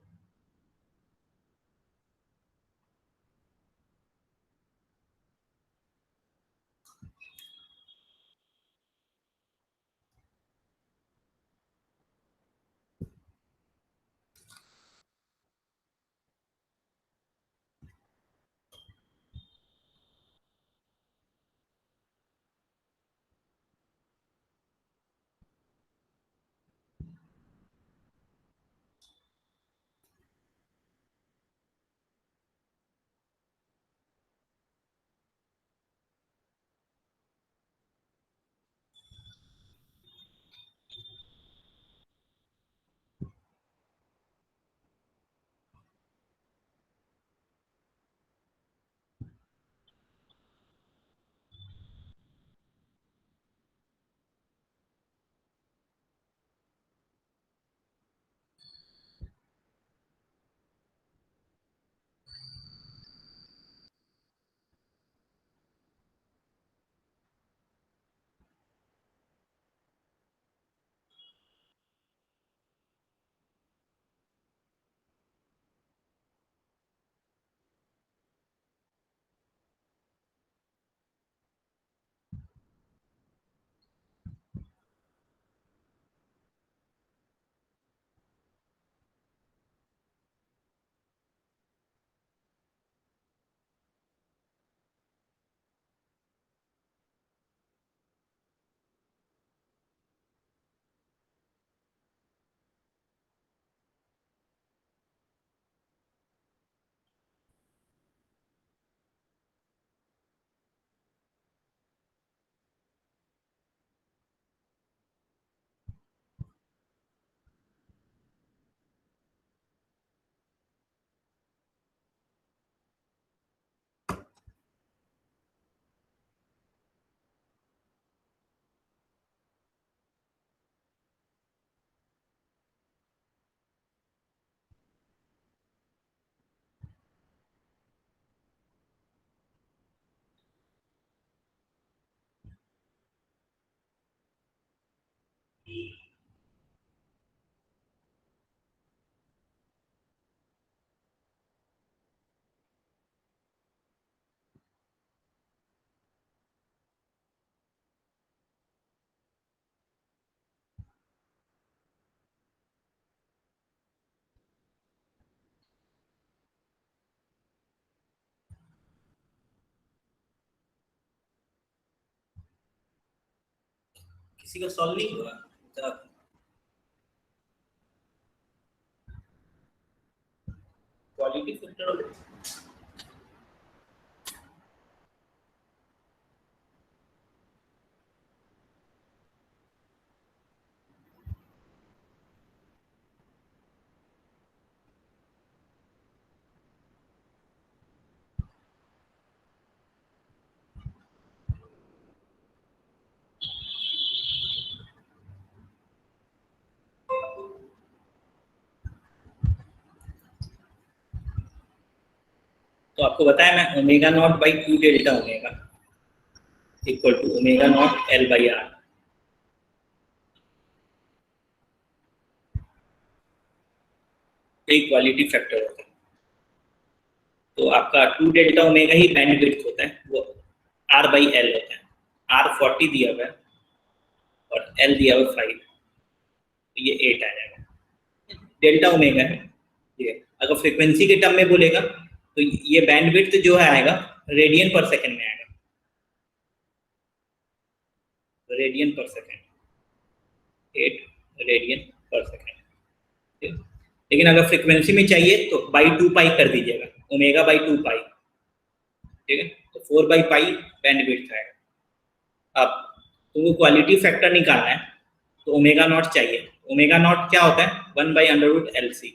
किसी का सॉल्व नहीं हुआ? क्वालिटी फैक्टर तो आपको बताया मैं, omega naught by 2 delta omega equal to omega naught L by R. एक क्वालिटी फैक्टर होता है। तो आपका 2 डेल्टा ओमेगा ही बैंडविड्थ होता है, वो आर बाई एल होता है। आर 40 दिया हुआ है और एल दिया हुआ 5, तो ये 8 आ जाएगा। डेल्टा ओमेगा है ये। अगर फ्रीक्वेंसी के टर्म में बोलेगा तो ये बैंडविड्थ जो है आएगा रेडियन पर सेकंड में आएगा। रेडियन पर सेकेंड, 8 रेडियन पर सेकेंड। लेकिन अगर फ्रीक्वेंसी में चाहिए तो बाई 2 पाई कर दीजिएगा, ओमेगा बाई 2 पाई, ठीक है। तो 4 बाई पाई बैंडविड्थ है। अब तुमको क्वालिटी फैक्टर निकालना है तो ओमेगा नॉट चाहिए। ओमेगा नॉट क्या होता है? 1/√LC।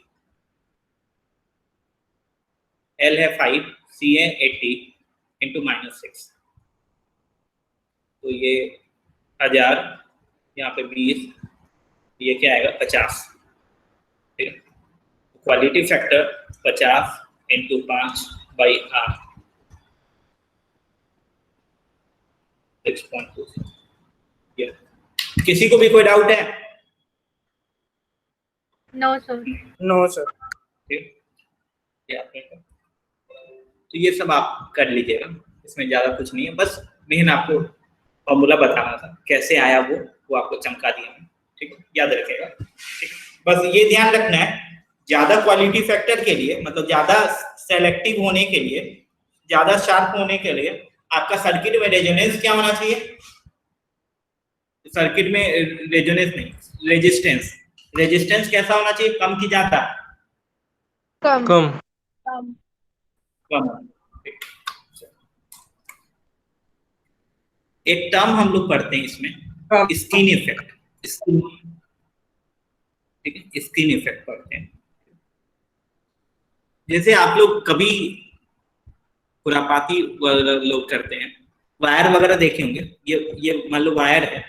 L है 5, C है 80 इंटू -6, तो ये 1000, यहाँ पे 20, ये क्या आएगा? 50, ठीक है। Quality factor 50 into 5/8, 6.2। किसी को भी कोई डाउट है? No, sir. No, sir. ठीक, ये आपने कहा। तो ये सब आप कर लीजिएगा, इसमें ज्यादा कुछ नहीं है, बस मेन आपको फॉर्मूला बताना था, कैसे आया वो आपको चमका दिया मैं, ठीक है, याद रखेगा, ठीक। बस ये ध्यान रखना है, ज्यादा क्वालिटी फैक्टर के लिए, मतलब ज्यादा सेलेक्टिव होने के लिए, ज्यादा शार्प होने के लिए आपका सर्किट में रेजोनेंस क्या होना चाहिए? सर्किट में रेजोनेंस नहीं, रेजिस्टेंस। रेजिस्टेंस कैसा होना चाहिए? कम की ज्यादा? कम। कम। एक टर्म हम लोग पढ़ते हैं इसमें, स्किन इफेक्ट, स्किन, ठीक है, स्किन इफेक्ट पढ़ते हैं। जैसे आप लोग कभी खुरापाती लोग करते हैं, वायर वगैरह देखे होंगे, ये मान लो वायर है,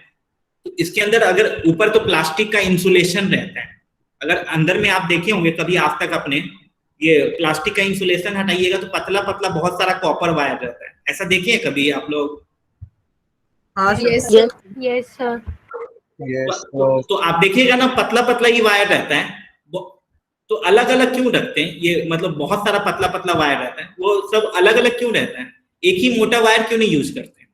तो इसके अंदर अगर ऊपर तो प्लास्टिक का इंसुलेशन रहता है, अगर अंदर में आप देखे होंगे कभी आज तक अपने, ये प्लास्टिक का इंसुलेशन हटाइएगा तो पतला पतला बहुत सारा कॉपर वायर रहता है, ऐसा देखे हैं कभी आप लोग? हाँ sir. Yes, sir. Yes, sir. तो आप देखिएगा ना, पतला पतला ही वायर रहता है, तो अलग अलग क्यों रखते हैं? ये मतलब बहुत सारा पतला पतला वायर रहता है, वो सब अलग अलग क्यों रहता है? एक ही मोटा वायर क्यों नहीं यूज करते?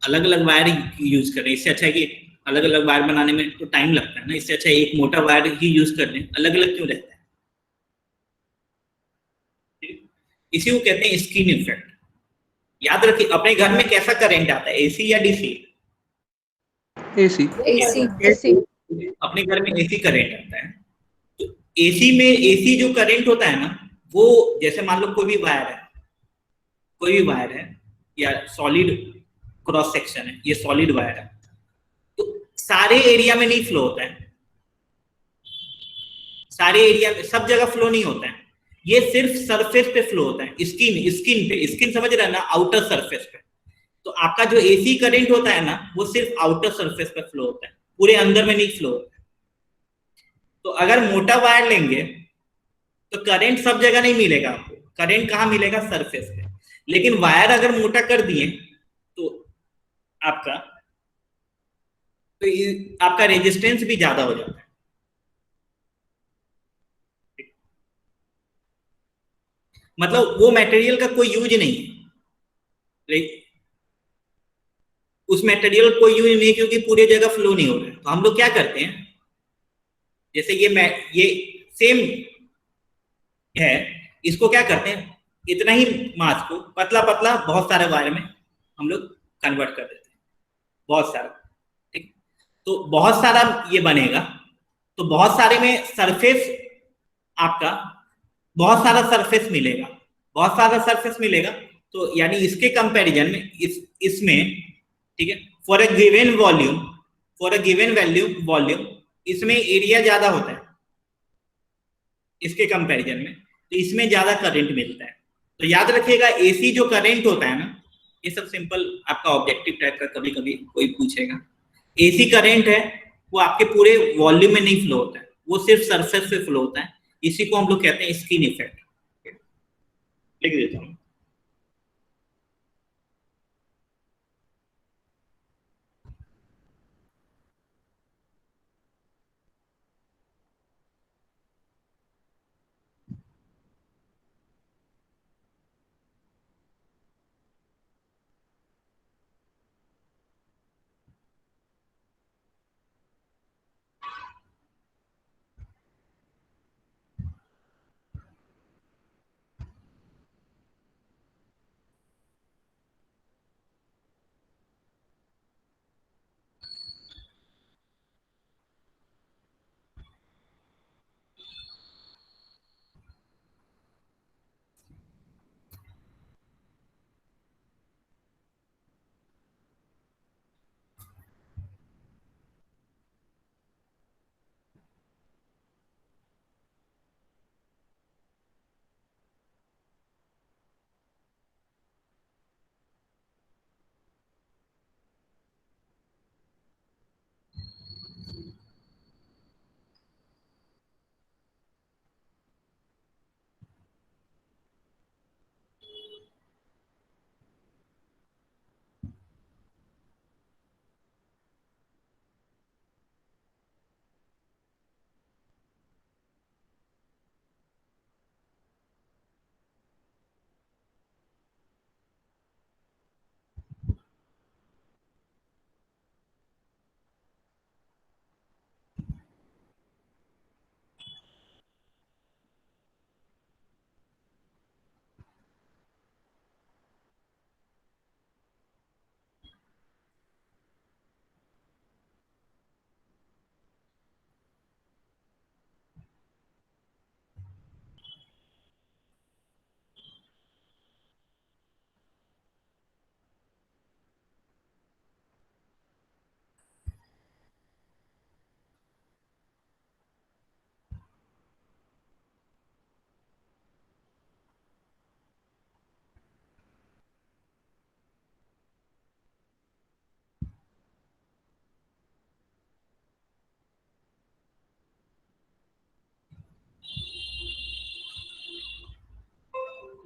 अलग अलग वायर यूज करें, इससे अच्छा है कि अलग अलग वायर बनाने में तो टाइम लगता है ना, इससे अच्छा एक मोटा वायर ही यूज कर लें, अलग अलग क्यों रहता है? इसी को कहते हैं स्किन इफेक्ट। याद रखिए, अपने घर में कैसा करंट आता है, एसी या डीसी? AC। AC. अपने घर में एसी करंट आता है। तो एसी में, एसी जो करंट होता है ना, वो जैसे मान लो कोई भी वायर है, कोई भी वायर है या सॉलिड क्रॉस सेक्शन है, ये सॉलिड वायर है, तो सारे एरिया में नहीं फ्लो होता है, सारे एरिया में सब जगह फ्लो नहीं होता है, ये सिर्फ सरफेस पे फ्लो होता है, स्किन, स्किन पे, स्किन समझ रहे हैं ना, आउटर सरफेस पे। तो आपका जो एसी करंट होता है ना, वो सिर्फ आउटर सरफेस पे फ्लो होता है, पूरे अंदर में नहीं फ्लो होता है। तो अगर मोटा वायर लेंगे तो करंट सब जगह नहीं मिलेगा आपको, करंट कहाँ मिलेगा? सरफेस पे। लेकिन वायर अगर मोटा कर दिए तो आपका, तो आपका रेजिस्टेंस भी ज्यादा हो जाता है। मतलब वो मटेरियल का कोई यूज नहीं है, उस मटेरियल को यूज नहीं, क्योंकि पूरी जगह फ्लो नहीं हो रहा है। तो हम लोग क्या करते हैं, जैसे ये सेम है, इसको क्या करते हैं, इतना ही मास को पतला पतला बहुत सारे वायर में हम लोग कन्वर्ट कर देते हैं, बहुत सारा, ठीक। तो बहुत सारा ये बनेगा, तो बहुत सारे में सरफेस आपका, बहुत सारा सरफेस मिलेगा, बहुत सारा सरफेस मिलेगा, तो यानी इसके कंपैरिजन में इसमें, ठीक है, for a given volume, for a given volume इसमें एरिया ज्यादा होता है इसके कंपैरिजन में, तो इसमें ज्यादा करंट मिलता है। तो याद रखिएगा, एसी जो करंट होता है ना, ये सब सिंपल आपका ऑब्जेक्टिव टाइप का कभी कभी कोई पूछेगा, एसी करंट है वो आपके पूरे वॉल्यूम में नहीं फ्लो होता है, वो सिर्फ सरफेस पे फ्लो होता है, इसी को हम लोग कहते हैं स्किन इफेक्ट। लिख देता हूं,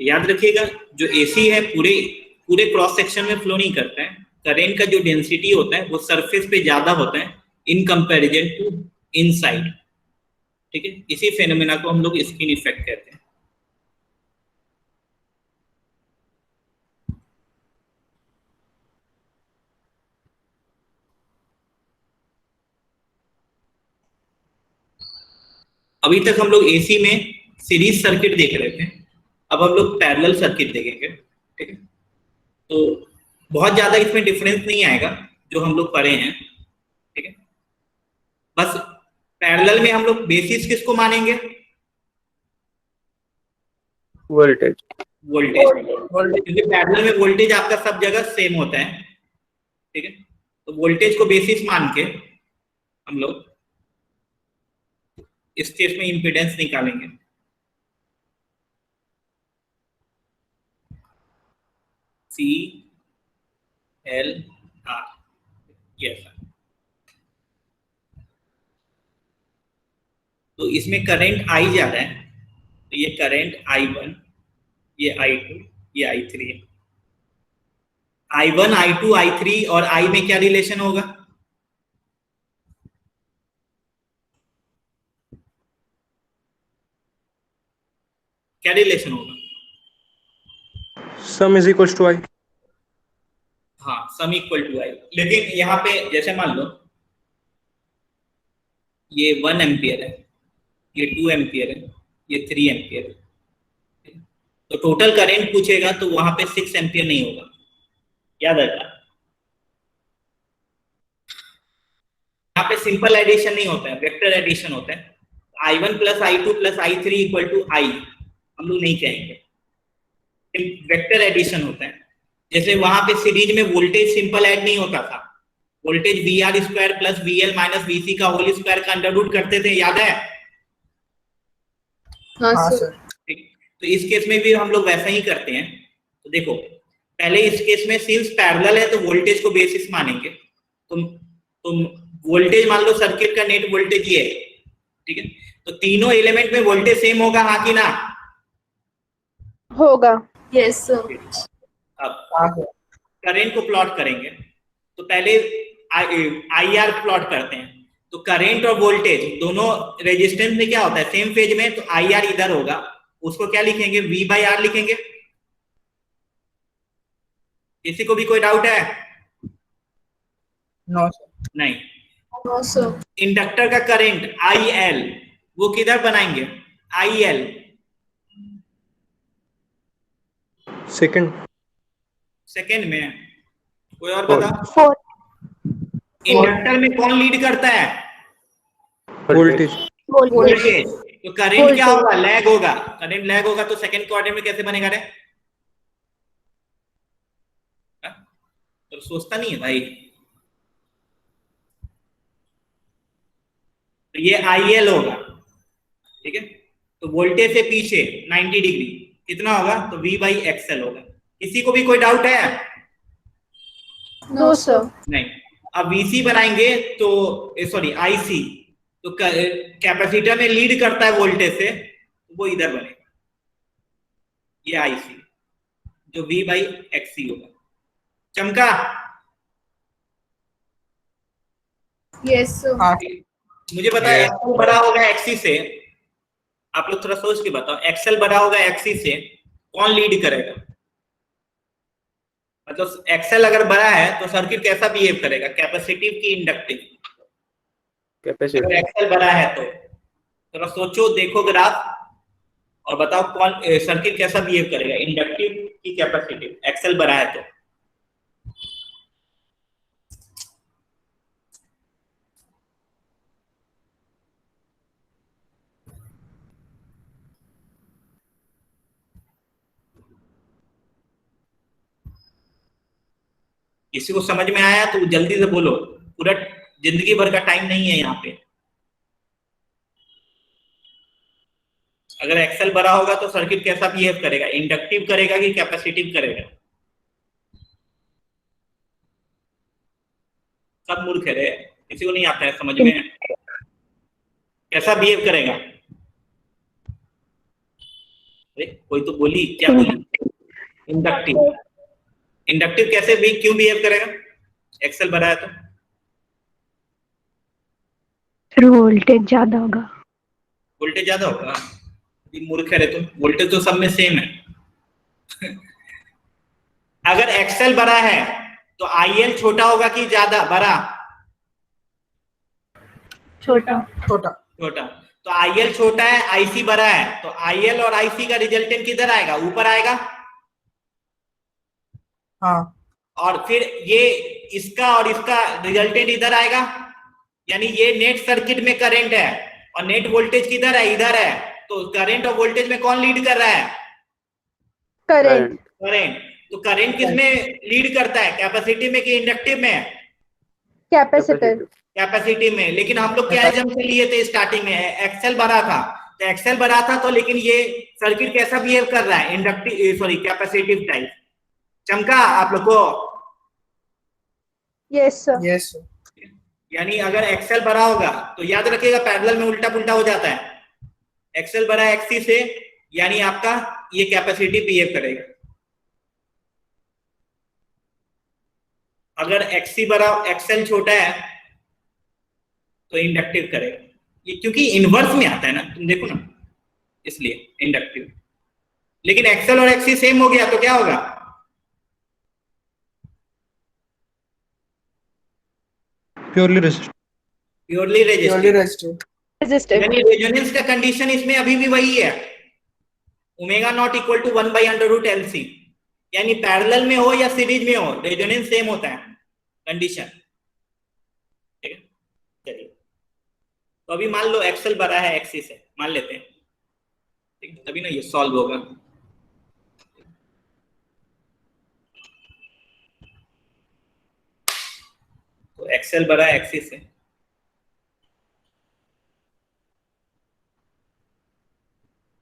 याद रखिएगा जो एसी है पूरे पूरे क्रॉस सेक्शन में फ्लो नहीं करता है। करंट का जो डेंसिटी होता है वो सरफेस पे ज्यादा होता है इन कंपैरिजन टू इनसाइड। ठीक है, इसी फेनोमेना को हम लोग स्किन इफेक्ट कहते हैं। अभी तक हम लोग एसी में सीरीज सर्किट देख रहे थे, अब हम लोग पैरेलल सर्किट देखेंगे। ठीक है, तो बहुत ज्यादा इसमें डिफरेंस नहीं आएगा जो हम लोग पढ़े हैं। ठीक है, बस पैरेलल में हम लोग बेसिस किसको मानेंगे? वोल्टेज। वोल्टेज, क्योंकि पैरेलल में वोल्टेज आपका सब जगह सेम होता है। ठीक है, तो वोल्टेज को बेसिस मान के हम लोग इस केस में इंपीडेंस निकालेंगे। C L R, yes. तो इसमें करंट आई जा रहा है, तो ये करंट I1, ये I2, ये I3 है। I1, I2, I3 और I में क्या रिलेशन होगा? क्या रिलेशन होगा? सम इज इक्वल टू आई। हाँ, सम इक्वल टू आई। लेकिन यहाँ पे जैसे मान लो ये 1 एम्पियर है, ये 2 एम्पियर है, ये 3 एम्पियर है, तो टोटल करंट पूछेगा तो वहां पे 6 एम्पियर नहीं होगा, याद रखना। यहाँ पे सिंपल एडिशन नहीं होता है, वेक्टर एडिशन होता है। I1 plus I2 plus I3 equal to I हम लोग नहीं कहेंगे, वेक्टर एडिशन होता है। जैसे वहां पे सीरीज में वोल्टेज सिंपल ऐड नहीं होता था, voltage VR square plus VL minus VC का होल स्क्वायर का अंडर रूट करते थे, याद है? हाँ सर। तो इस केस में भी हम लोग वैसा ही करते हैं। तो देखो, पहले इस केस में सिंस पैरेलल है तो वोल्टेज को बेसिस मानेंगे। तुम वोल्टेज मान लो सर्किट का नेट वोल्टेज ये है। ठीक है, तो तीनों एलिमेंट में वोल्टेज सेम होगा, हाँ कि ना? होगा। Yes sir. अब करंट को प्लॉट करेंगे, तो पहले IR प्लॉट करते हैं। तो करंट और वोल्टेज दोनों रेजिस्टेंस में क्या होता है, सेम फेज में, तो IR इधर होगा, उसको क्या लिखेंगे? V/R लिखेंगे। किसी को भी कोई डाउट है? No sir. नहीं। No sir. इंडक्टर का करंट IL वो किधर बनाएंगे? IL सेकंड में। कोई और बता? इंडक्टर में कौन लीड करता है? वोल्टेज। वोल्टेज। तो करंट क्या होगा? लैग होगा। करंट लैग होगा तो सेकंड क्वाड्रेंट में कैसे बनेगा रे? तो सोचता नहीं है भाई। तो ये IL होगा। ठीक है, तो वोल्टेज से पीछे 90 डिग्री कितना होगा? तो V/XL होगा। किसी को भी कोई डाउट है? No sir. नहीं। अब VC बनाएंगे तो सॉरी IC, तो कैपेसिटर में लीड करता है वोल्टेज से, तो वो इधर बनेगा, ये IC जो V/XC होगा। चमका? Yes sir. मुझे पता है XL बड़ा होगा XC से, आप लोग थोड़ा सोच के बताओ, XL बड़ा होगा XC से, कौन लीड करेगा? मतलब XL अगर बड़ा है तो सर्किट कैसा बिहेव करेगा, कैपेसिटिव की इंडक्टिव? अगर XL बड़ा है तो थोड़ा सोचो, देखो ग्राफ और बताओ कौन सर्किट कैसा बिहेव करेगा, इंडक्टिव की कैपेसिटिव? XL बड़ा है तो किसी को समझ में आया तो जल्दी से बोलो, पूरा जिंदगी भर का टाइम नहीं है यहाँ पे। अगर एक्सेल बड़ा होगा तो सर्किट कैसा बिहेव करेगा, इंडक्टिव करेगा कि कैपेसिटिव करेगा? सब मूर्ख है रे, किसी को नहीं आता है समझ में। कैसा बिहेव करेगा? कोई तो बोली, क्या बोली? इंडक्टिव। इंडक्टिव कैसे भी क्यों बिहेव करेगा? एक्सेल बड़ा है तो फिर वोल्टेज ज्यादा होगा। वोल्टेज ज्यादा होगा? ये मूर्ख है रे तुम, वोल्टेज तो सब में सेम है। अगर एक्सेल बड़ा है तो आईएल छोटा होगा कि ज्यादा बड़ा? छोटा। छोटा। तो आईएल छोटा है, आईसी बड़ा है, तो आईएल और आईसी का रिजल्टेंट किधर आएगा? ऊपर आएगा। हाँ। और फिर ये इसका और इसका रिजल्टेंट इधर आएगा, यानी ये नेट सर्किट में करंट है और नेट वोल्टेज किधर है? इधर है। तो करंट और वोल्टेज में कौन लीड कर रहा है? करंट। करंट। तो करंट किसमें लीड करता है? कैपेसिटिव में कि इंडक्टिव में? कैपेसिटर। कैपेसिटिव में। लेकिन हम लोग क्या एग्जाम से लिए थे स्टार्टिंग में? एक्सेल बड़ा था, तो एक्सेल बड़ा था तो लेकिन ये सर्किट कैसा बिहेव कर रहा है? Inductive, sorry capacitive type. चमका आप लोग को? Yes sir. यस। यानी अगर एक्सेल बड़ा होगा तो याद रखिएगा पैरेलल में उल्टा पुल्टा हो जाता है। एक्सेल बड़ा एक्सी से, यानी आपका ये कैपेसिटिव बिहेव करेगा। अगर एक्सी बड़ा एक्सेल छोटा है तो इंडक्टिव करेगा। ये क्योंकि इनवर्स में आता है ना, तुम देखो ना, इसलिए इंडक्टिव। लेकिन एक्सेल और एक्सी सेम हो गया तो क्या होगा? Purely resistive. Purely resistive. Resistive. यानी रेजोनेंस का कंडीशन इसमें अभी भी वही है, omega naught equal to 1/√LC। यानी पैरेलल में हो या सीरीज में हो, रेजोनेंस सेम होता है कंडीशन। ठीक है, चलिए तो अभी मान लो एक्सेल बड़ा है एक्सी से, मान लेते हैं, ठीक है, तभी ना ये सॉल्व होगा। तो एक्सेल बड़ा है एक्सी से,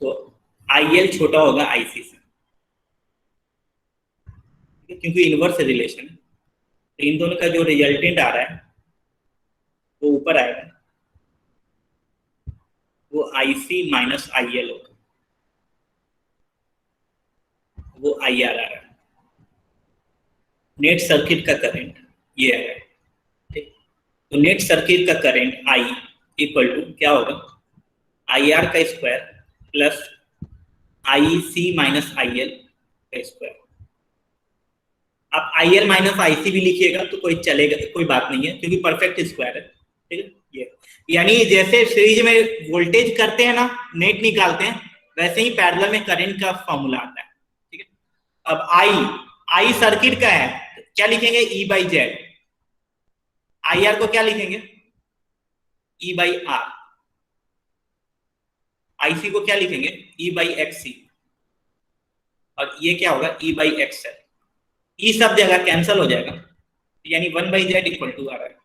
तो आईएल छोटा होगा आईसी से, क्योंकि इनवर्स रिलेशन है। तो इन दोनों का जो रिजल्टेंट आ रहा है वो ऊपर आएगा, वो आईसी माइनस आईएल होगा, वो आईआर आ रहा है। नेट सर्किट का करंट ये आ रहा है, ठीक। तो नेट सर्किट का करंट आई इक्वल टू क्या होगा? आई आर का square plus I C minus I L का स्क्वायर। आप आई एल माइनस आई सी भी लिखिएगा तो कोई चलेगा, कोई बात नहीं है, क्योंकि परफेक्ट स्क्वायर है, ठीक है। ये यानी जैसे सीरीज में वोल्टेज करते हैं ना, नेट निकालते हैं, वैसे ही पैरेलल में करंट का फॉर्मूला आता है, ठीक है। अब आई सर्किट का है, तो क्या लिखेंगे? E/Z। आई आर को क्या लिखेंगे? E/R। आईसी को क्या लिखेंगे? E/XC। और ये क्या होगा? E/XL। ई सब जगह कैंसिल हो जाएगा, यानी 1/Z इक्वल टू आ रहा है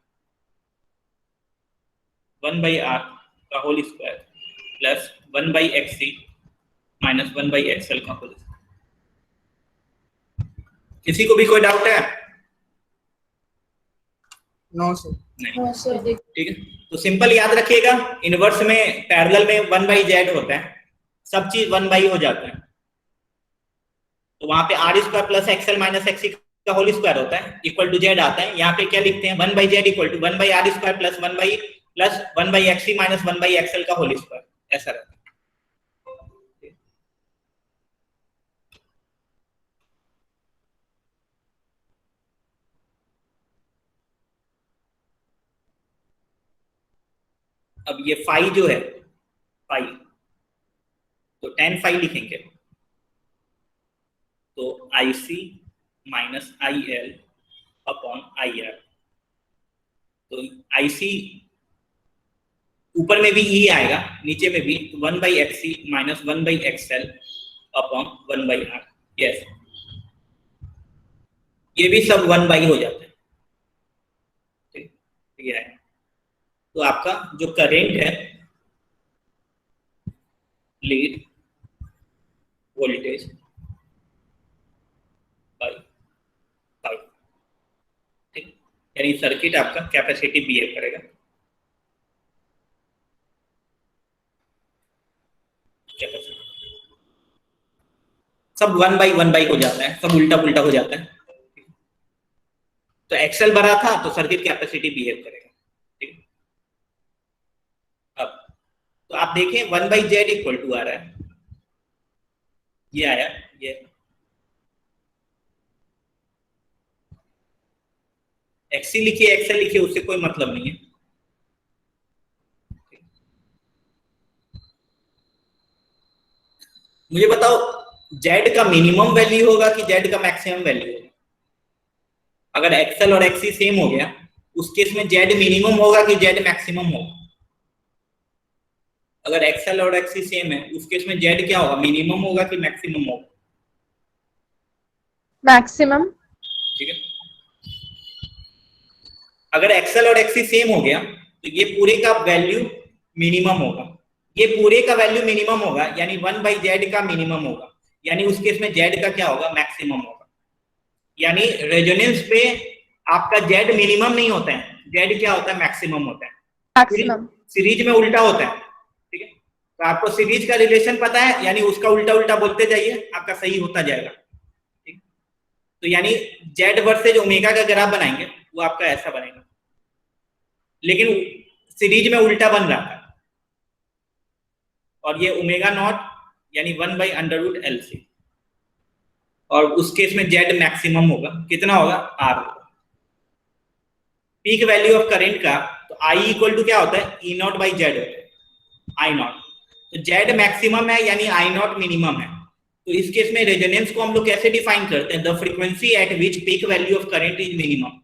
1/R का whole square plus 1/XC minus 1/XL का होल स्क्वायर। किसी को भी कोई डाउट है? No sir. नहीं, ठीक है। तो सिंपल याद रखिएगा, इनवर्स में पैरेलल में 1/Z होता है, सब चीज 1 हो जाता है। तो वहां पे R square plus XL minus XC का होल स्क्वायर होता है, इक्वल टू जेड आता है। यहाँ पे क्या लिखते हैं? 1/Z equal to 1/R square plus 1/XC minus 1/XL का होल स्क्वायर, ऐसा रहता है। अब ये फाई जो है, फाई, तो tan फाई लिखेंगे, तो IC minus IL upon IR। तो IC ऊपर में भी E आएगा, नीचे में भी 1/XC minus 1/XL upon 1/R। Yes, ये भी सब 1 हो जाता है, ठीक, ये है। तो आपका जो करंट है, लीड वोल्टेज बाई फाई, ठीक, यानी सर्किट आपका कैपेसिटिव बिहेव करेगा। कैपेसिटी सब 1/1 हो जाता है, सब उल्टा पुल्टा हो जाता है। तो एक्सेल बड़ा था तो सर्किट कैपेसिटी बिहेव करेगा, ठीक है। अब तो आप देखें 1/z इक्वल टू आ रहा है, ये आया, ये एक्सी लिखिए एक्सेल लिखिए उससे कोई मतलब नहीं है। मुझे बताओ z का मिनिमम वैल्यू होगा कि z का मैक्सिमम वैल्यू होगा? अगर एक्सेल और एक्सी सेम हो गया उस केस में z मिनिमम होगा कि z मैक्सिमम होगा? अगर एक्सेल और एक्सी सेम है उस केस में z क्या होगा, मिनिमम होगा कि मैक्सिमम होगा? मैक्सिमम। ठीक है, अगर एक्सेल और एक्सी सेम हो गया तो ये पूरे का वैल्यू मिनिमम होगा, ये पूरे का वैल्यू मिनिमम होगा, यानी 1/z का मिनिमम होगा, यानी उस केस में z का क्या होगा, मैक्सिमम होगा। यानी रेजोनेंस पे आपका z मिनिमम नहीं होता है, z क्या होता है, मैक्सिमम होता है। मैक्सिमम। सीरीज में उल्टा होता है, ठीक है। तो आपको सीरीज का रिलेशन पता है, यानी उसका उल्टा उल्टा बोलते जाइए, आपका सही होता जाएगा, ठीक। तो यानी z वर्सेज ओमेगा का ग्राफ बनाएंगे वो आपका ऐसा बनेगा, लेकिन सीरीज में उल्टा बन रहा था, और ये ओमेगा नॉट यानी 1/√LC, और उस केस में z मैक्सिमम होगा, कितना होगा, r होगा। पीक वैल्यू ऑफ करंट का तो I इक्वल टू क्या होता है, E0/z होता है, I0। तो z मैक्सिमम है यानी I0 मिनिमम है। तो इस केस में रेजोनेंस को हम लोग कैसे डिफाइन करते हैं, the frequency at which peak value of current is minimum,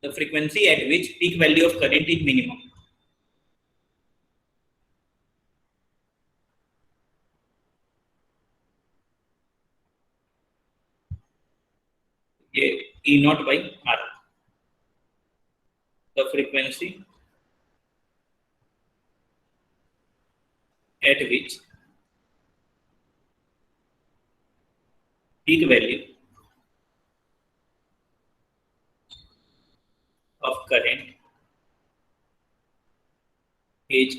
the frequency at which peak value of current is minimum. ये E0/R, the frequency at which peak value of current is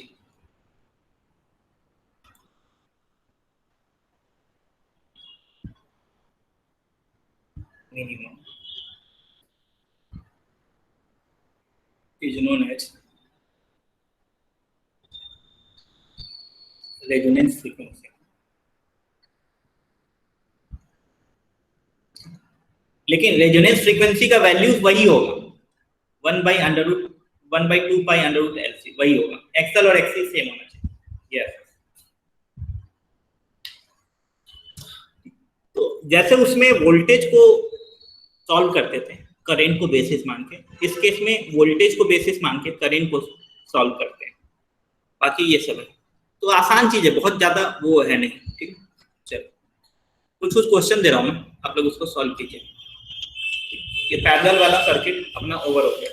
minimum is known as resonance frequency। लेकिन resonance frequency का value वही होगा, 1/2π√LC वही होगा, Excel और XC same होना चाहिए। यस, तो जैसे उसमें वोल्टेज को सॉल्व करते थे करंट को बेसिस मान के, इस केस में वोल्टेज को बेसिस मान के करंट को सॉल्व करते हैं। बाकी ये सब है तो आसान चीज है, बहुत ज्यादा वो है नहीं, ठीक है। चलो कुछ क्वेश्चन दे रहा हूं मैं, आप लोग उसको सॉल्व कीजिए। ये पैरेलल वाला सर्किट अपना ओवर हो गया।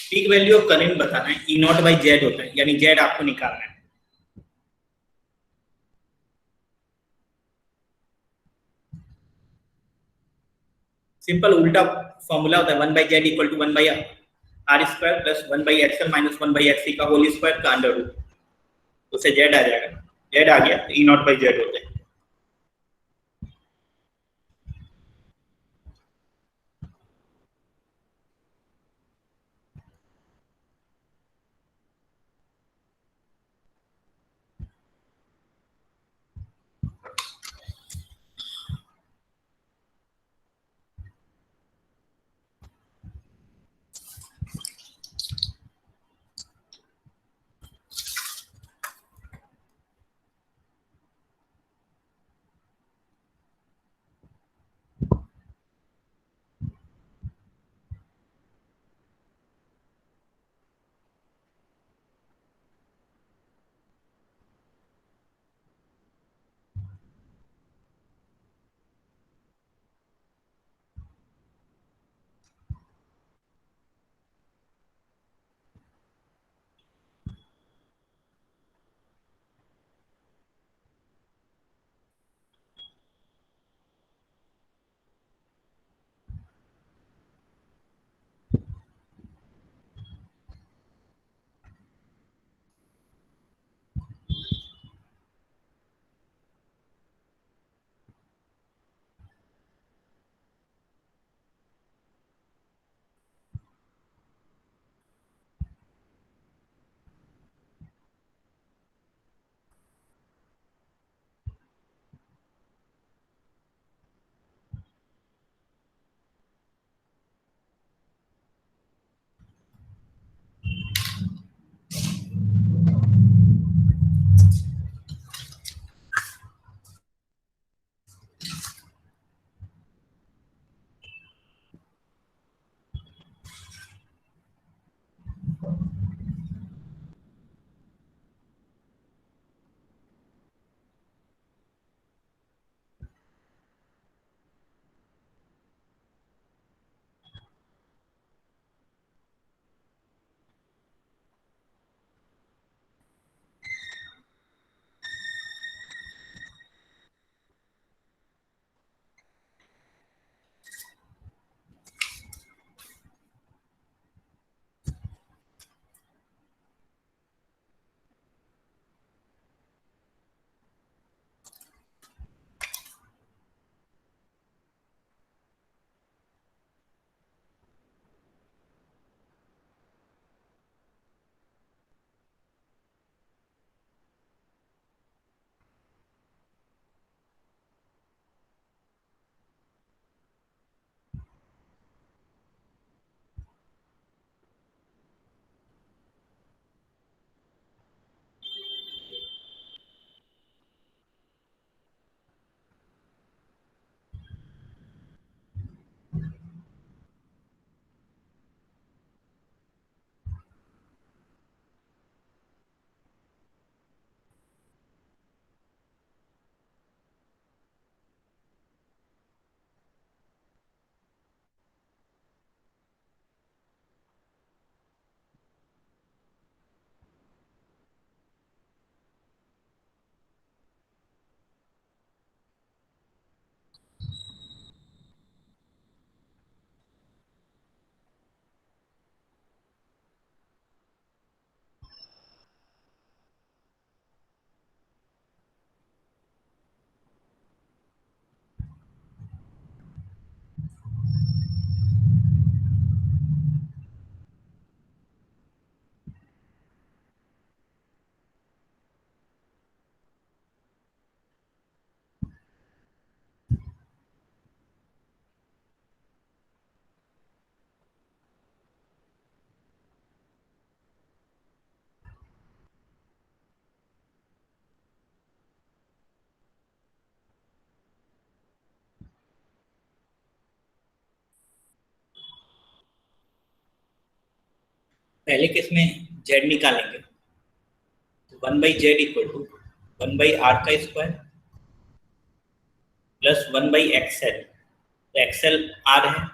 पीक वैल्यू ऑफ करंट बताना है, E0/Z होता है, यानी Z आपको निकालना है। सिंपल उल्टा फॉर्मूला होता है, 1/Z equal to 1/R² plus 1/XL minus 1/XC का होल स्क्वायर का अंडर रूट, उससे Z आ जाएगा, Z आ गया तो E0/Z होता है। पहले केस में जेड निकालेंगे, तो 1/z इक्वल टू 1/r का स्क्वायर प्लस 1/xl, तो xl r है,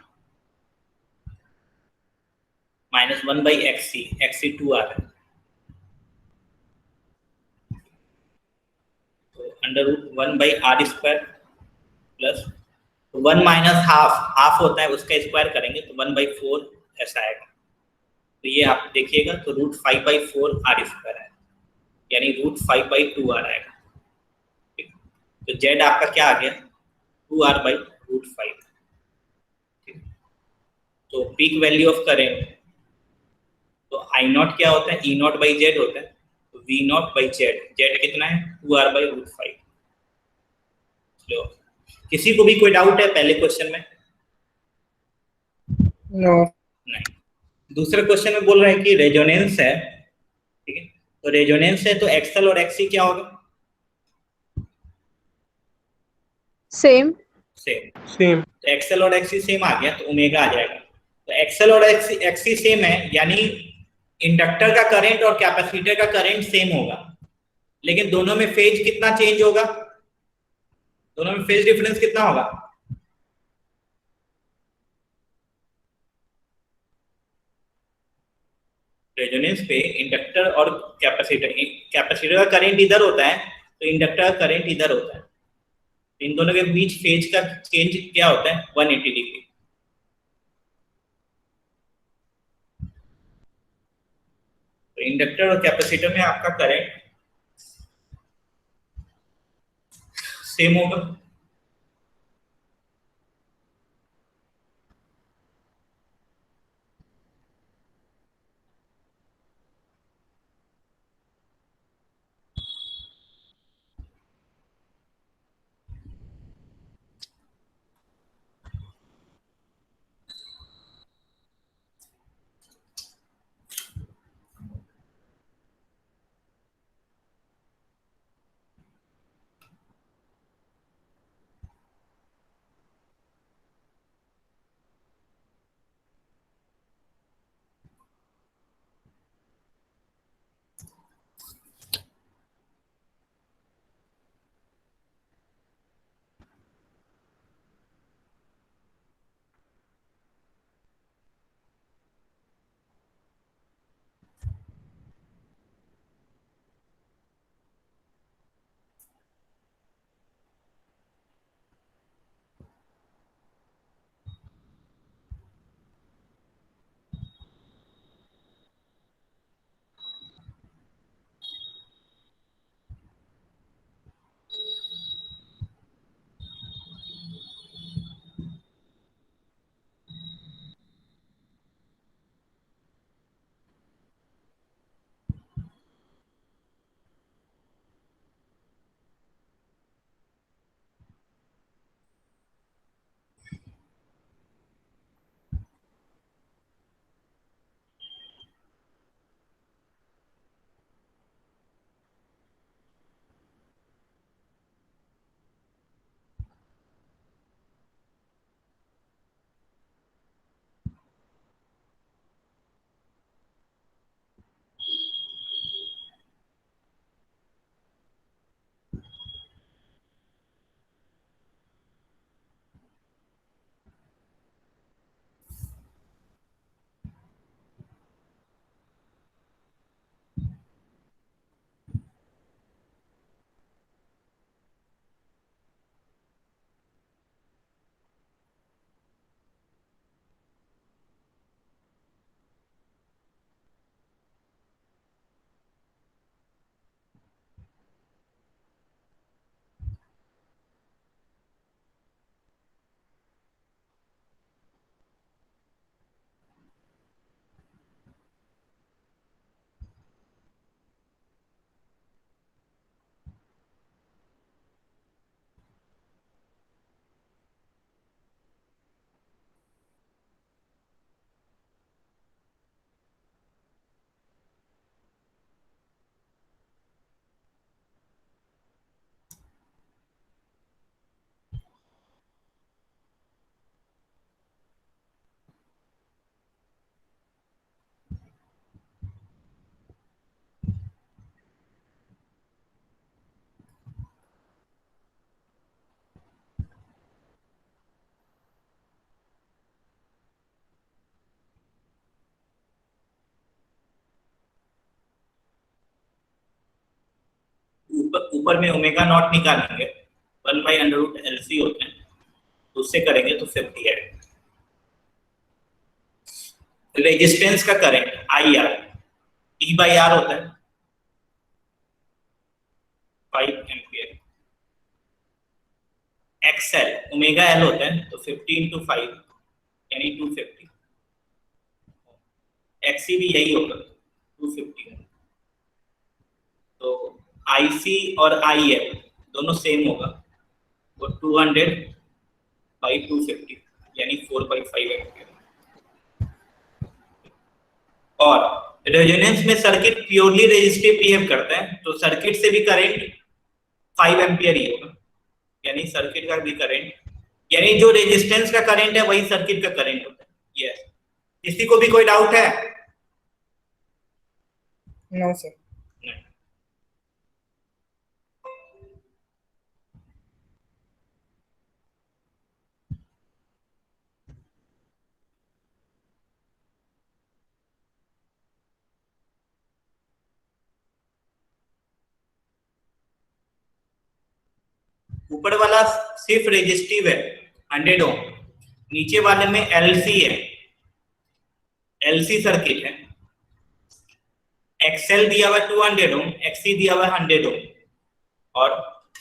माइनस 1/xc, xc 2r है, तो under root 1/r square plus 1 minus half होता है, उसका स्क्वायर करेंगे तो 1/4 ऐसा आएगा। तो ये आप देखिएगा, तो रूट 5/4 r स्क्वायर है, यानी रूट 5/2r आएगा। ठीक, तो z आपका क्या आ गया, 2r/√5। ठीक, तो पीक वैल्यू ऑफ करेंट, तो आई नॉट क्या होता है, ई नॉट बाई जेड होता है, तो V naught by Z, Z कितना है 2r/√5। चलो, किसी को भी कोई डाउट है पहले क्वेश्चन में? नो। नहीं। दूसरे क्वेश्चन में बोल रहे हैं कि रेजोनेंस है, ठीक है, तो रेजोनेंस है तो एक्सएल और एक्ससी क्या होगा, सेम। सेम। तो एक्सएल और एक्ससी सेम आ गया, तो ओमेगा आ जाएगा। तो एक्सएल और एक्ससी सेम है, यानी इंडक्टर का करंट और कैपेसिटर का करंट सेम होगा, लेकिन दोनों में फेज कितना चेंज होगा, दोनों में फेज डिफरेंस कितना होगा, रेजोनेंस पे इंडक्टर और कैपेसिटर का करंट इधर होता है, तो इंडक्टर का करंट इधर होता है, इन दोनों के बीच फेज का चेंज क्या होता है, 180 डिग्री। तो इंडक्टर और कैपेसिटर में आपका करंट सेम होगा। ऊपर में ओमेगा नॉट निकालेंगे, 1/√LC होते हैं, तो उससे करेंगे तो 50 है। रेजिस्टेंस का करंट IR, E/R होता है 5 एम्पियर। XL ओमेगा L होता है, तो 50 × 5 यानी 250। XC भी यही होगा 250। तो IC और IL दोनों सेम होगा, वो 200/250 यानी 4/5 एम्पियर। और रेजोनेंस में सर्किट प्योरली रेजिस्टिव बिहेव करता है, तो सर्किट से भी करंट 5 एम्पियर ही होगा, यानी सर्किट का भी करंट, यानी जो रेजिस्टेंस का करंट है वही सर्किट का करंट होता है। यस, किसी को भी कोई डाउट है? No sir. नहीं। ऊपर वाला सिर्फ रेजिस्टिव है 100 ओम, नीचे वाले में LC है, LC सर्किट है। XL दिया हुआ 200 ओम, XC दिया हुआ 100 ओम, और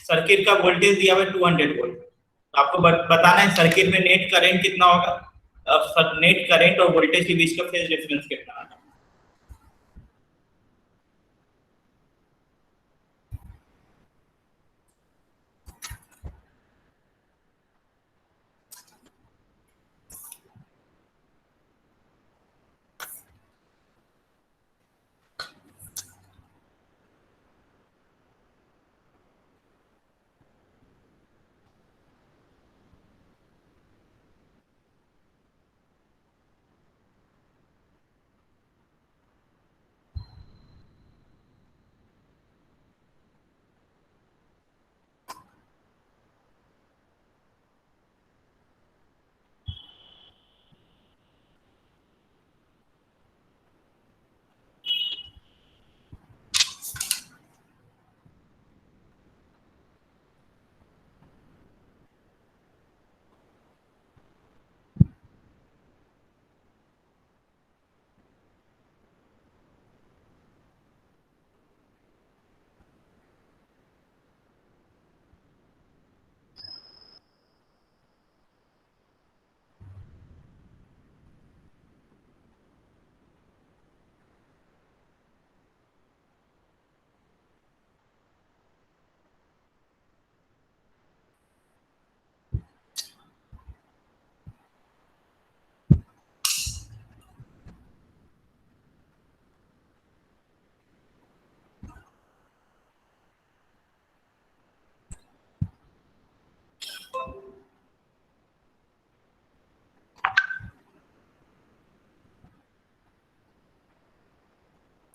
सर्किट का वोल्टेज दिया हुआ 200 वोल्ट। तो आपको बताना है सर्किट में नेट करंट कितना होगा, नेट करंट और वोल्टेज के बीच का फेज डिफरेंस कितना है।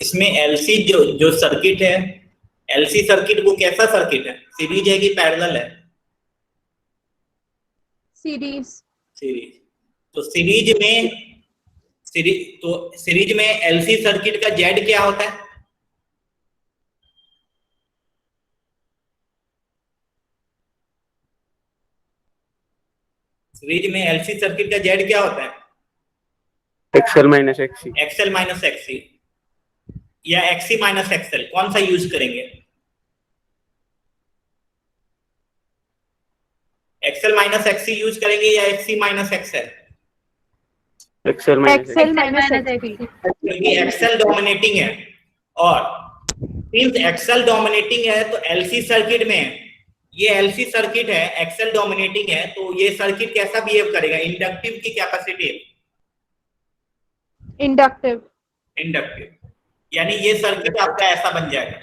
इसमें LC जो सर्किट है, LC सर्किट वो कैसा सर्किट है, सीरीज है कि पैरेलल है? सीरीज। सीरीज। तो सीरीज में LC सर्किट का Z क्या होता है? सीरीज में LC सर्किट का Z क्या होता है? XL - XC। XL - XC या XC - XL, कौन सा यूज करेंगे? XL - XC यूज करेंगे या XC - XL? XL - XL minus XC. क्योंकि XL डोमिनेटिंग है, और सिंस XL डोमिनेटिंग है तो LC सर्किट में, ये LC सर्किट है, XL डोमिनेटिंग है, तो ये सर्किट कैसा बिहेव करेगा? इंडक्टिव की कैपेसिटी? इंडक्टिव। इंडक्टिव, यानी ये सर्किट आपका ऐसा बन जाएगा।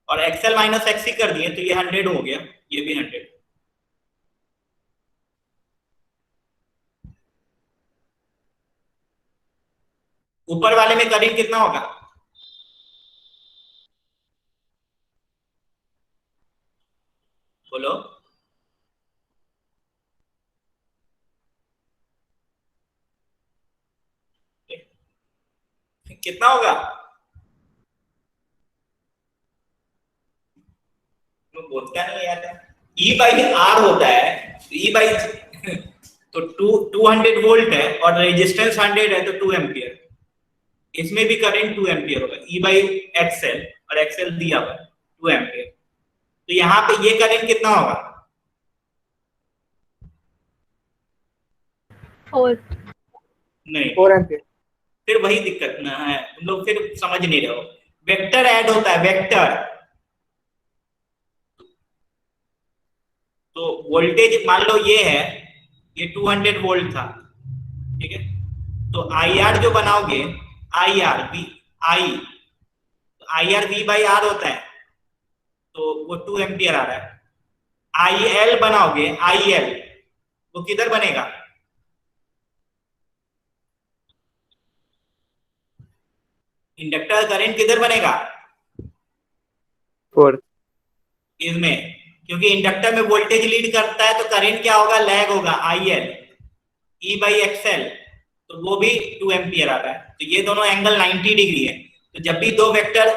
और XL - XC कर दिए तो ये 100 हो गया, ये भी 100। ऊपर वाले में करंट कितना होगा? बोलो। कितना होगा? तो बोलता नहीं यार, E बाई R होता है, E बाई तो 200 वोल्ट है और रेजिस्टेंस 100 है तो 2 एम्पियर। इसमें भी करंट 2 एम्पियर होगा, E बाई एक्सएल, और एक्सएल दिया हुआ 2 एम्पियर। तो यहाँ पे ये करंट कितना होगा? 4 नहीं, 4 एम्पियर। फिर वही दिक्कत ना है, तुम लोग फिर समझ नहीं रहे हो। वेक्टर ऐड होता है, वेक्टर। तो वोल्टेज मान लो ये है, ये 200 वोल्ट था, ठीक है। तो IR जो बनाओगे, IR V V by R होता है, तो वो 2 एम्पियर आ रहा है। IL बनाओगे, IL वो किधर बनेगा? इंडक्टर करंट किधर बनेगा? 4 इसमें, क्योंकि इंडक्टर में वोल्टेज लीड करता है तो करंट क्या होगा? लैग होगा, IL E बाई XL, तो वो भी 2 एम्पियर आता है। तो ये दोनों एंगल 90 डिग्री है। तो जब भी दो वेक्टर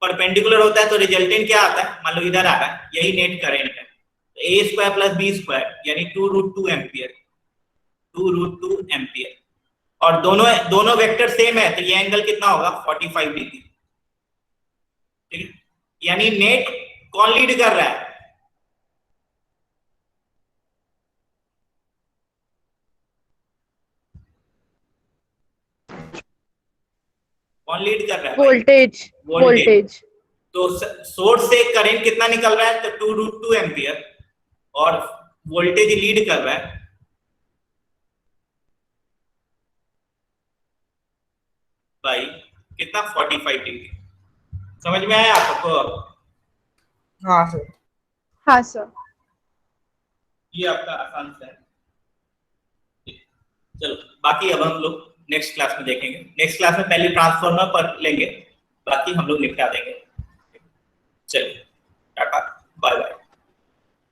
परपेंडिकुलर होता है तो रिजल्टेंट क्या आता है? मान लो इधर आ रहा है, यही नेट करंट है। तो A² प्लस B² यानी 2√2 एम्पियर, 2√2 एम्पियर। और दोनों वेक्टर सेम है तो ये एंगल कितना होगा? 45 डिग्री, ठीक है। यानी नेट कौन लीड कर रहा है? कौन लीड कर रहा है? वोल्टेज तो सोर्स से करंट कितना निकल रहा है? तो 2√2 एम्पियर, और वोल्टेज लीड कर रहा है भाई कितना? 45 डिग्री। समझ में आया आपको? हाँ सर। हाँ सर। ये आपका आसान सा है। चलो बाकी अब हम लोग नेक्स्ट क्लास में देखेंगे। नेक्स्ट क्लास में पहले ट्रांसफार्मर पर लेंगे, बाकी हम लोग निपटा देंगे। चलिए टाटा, बाय बाय।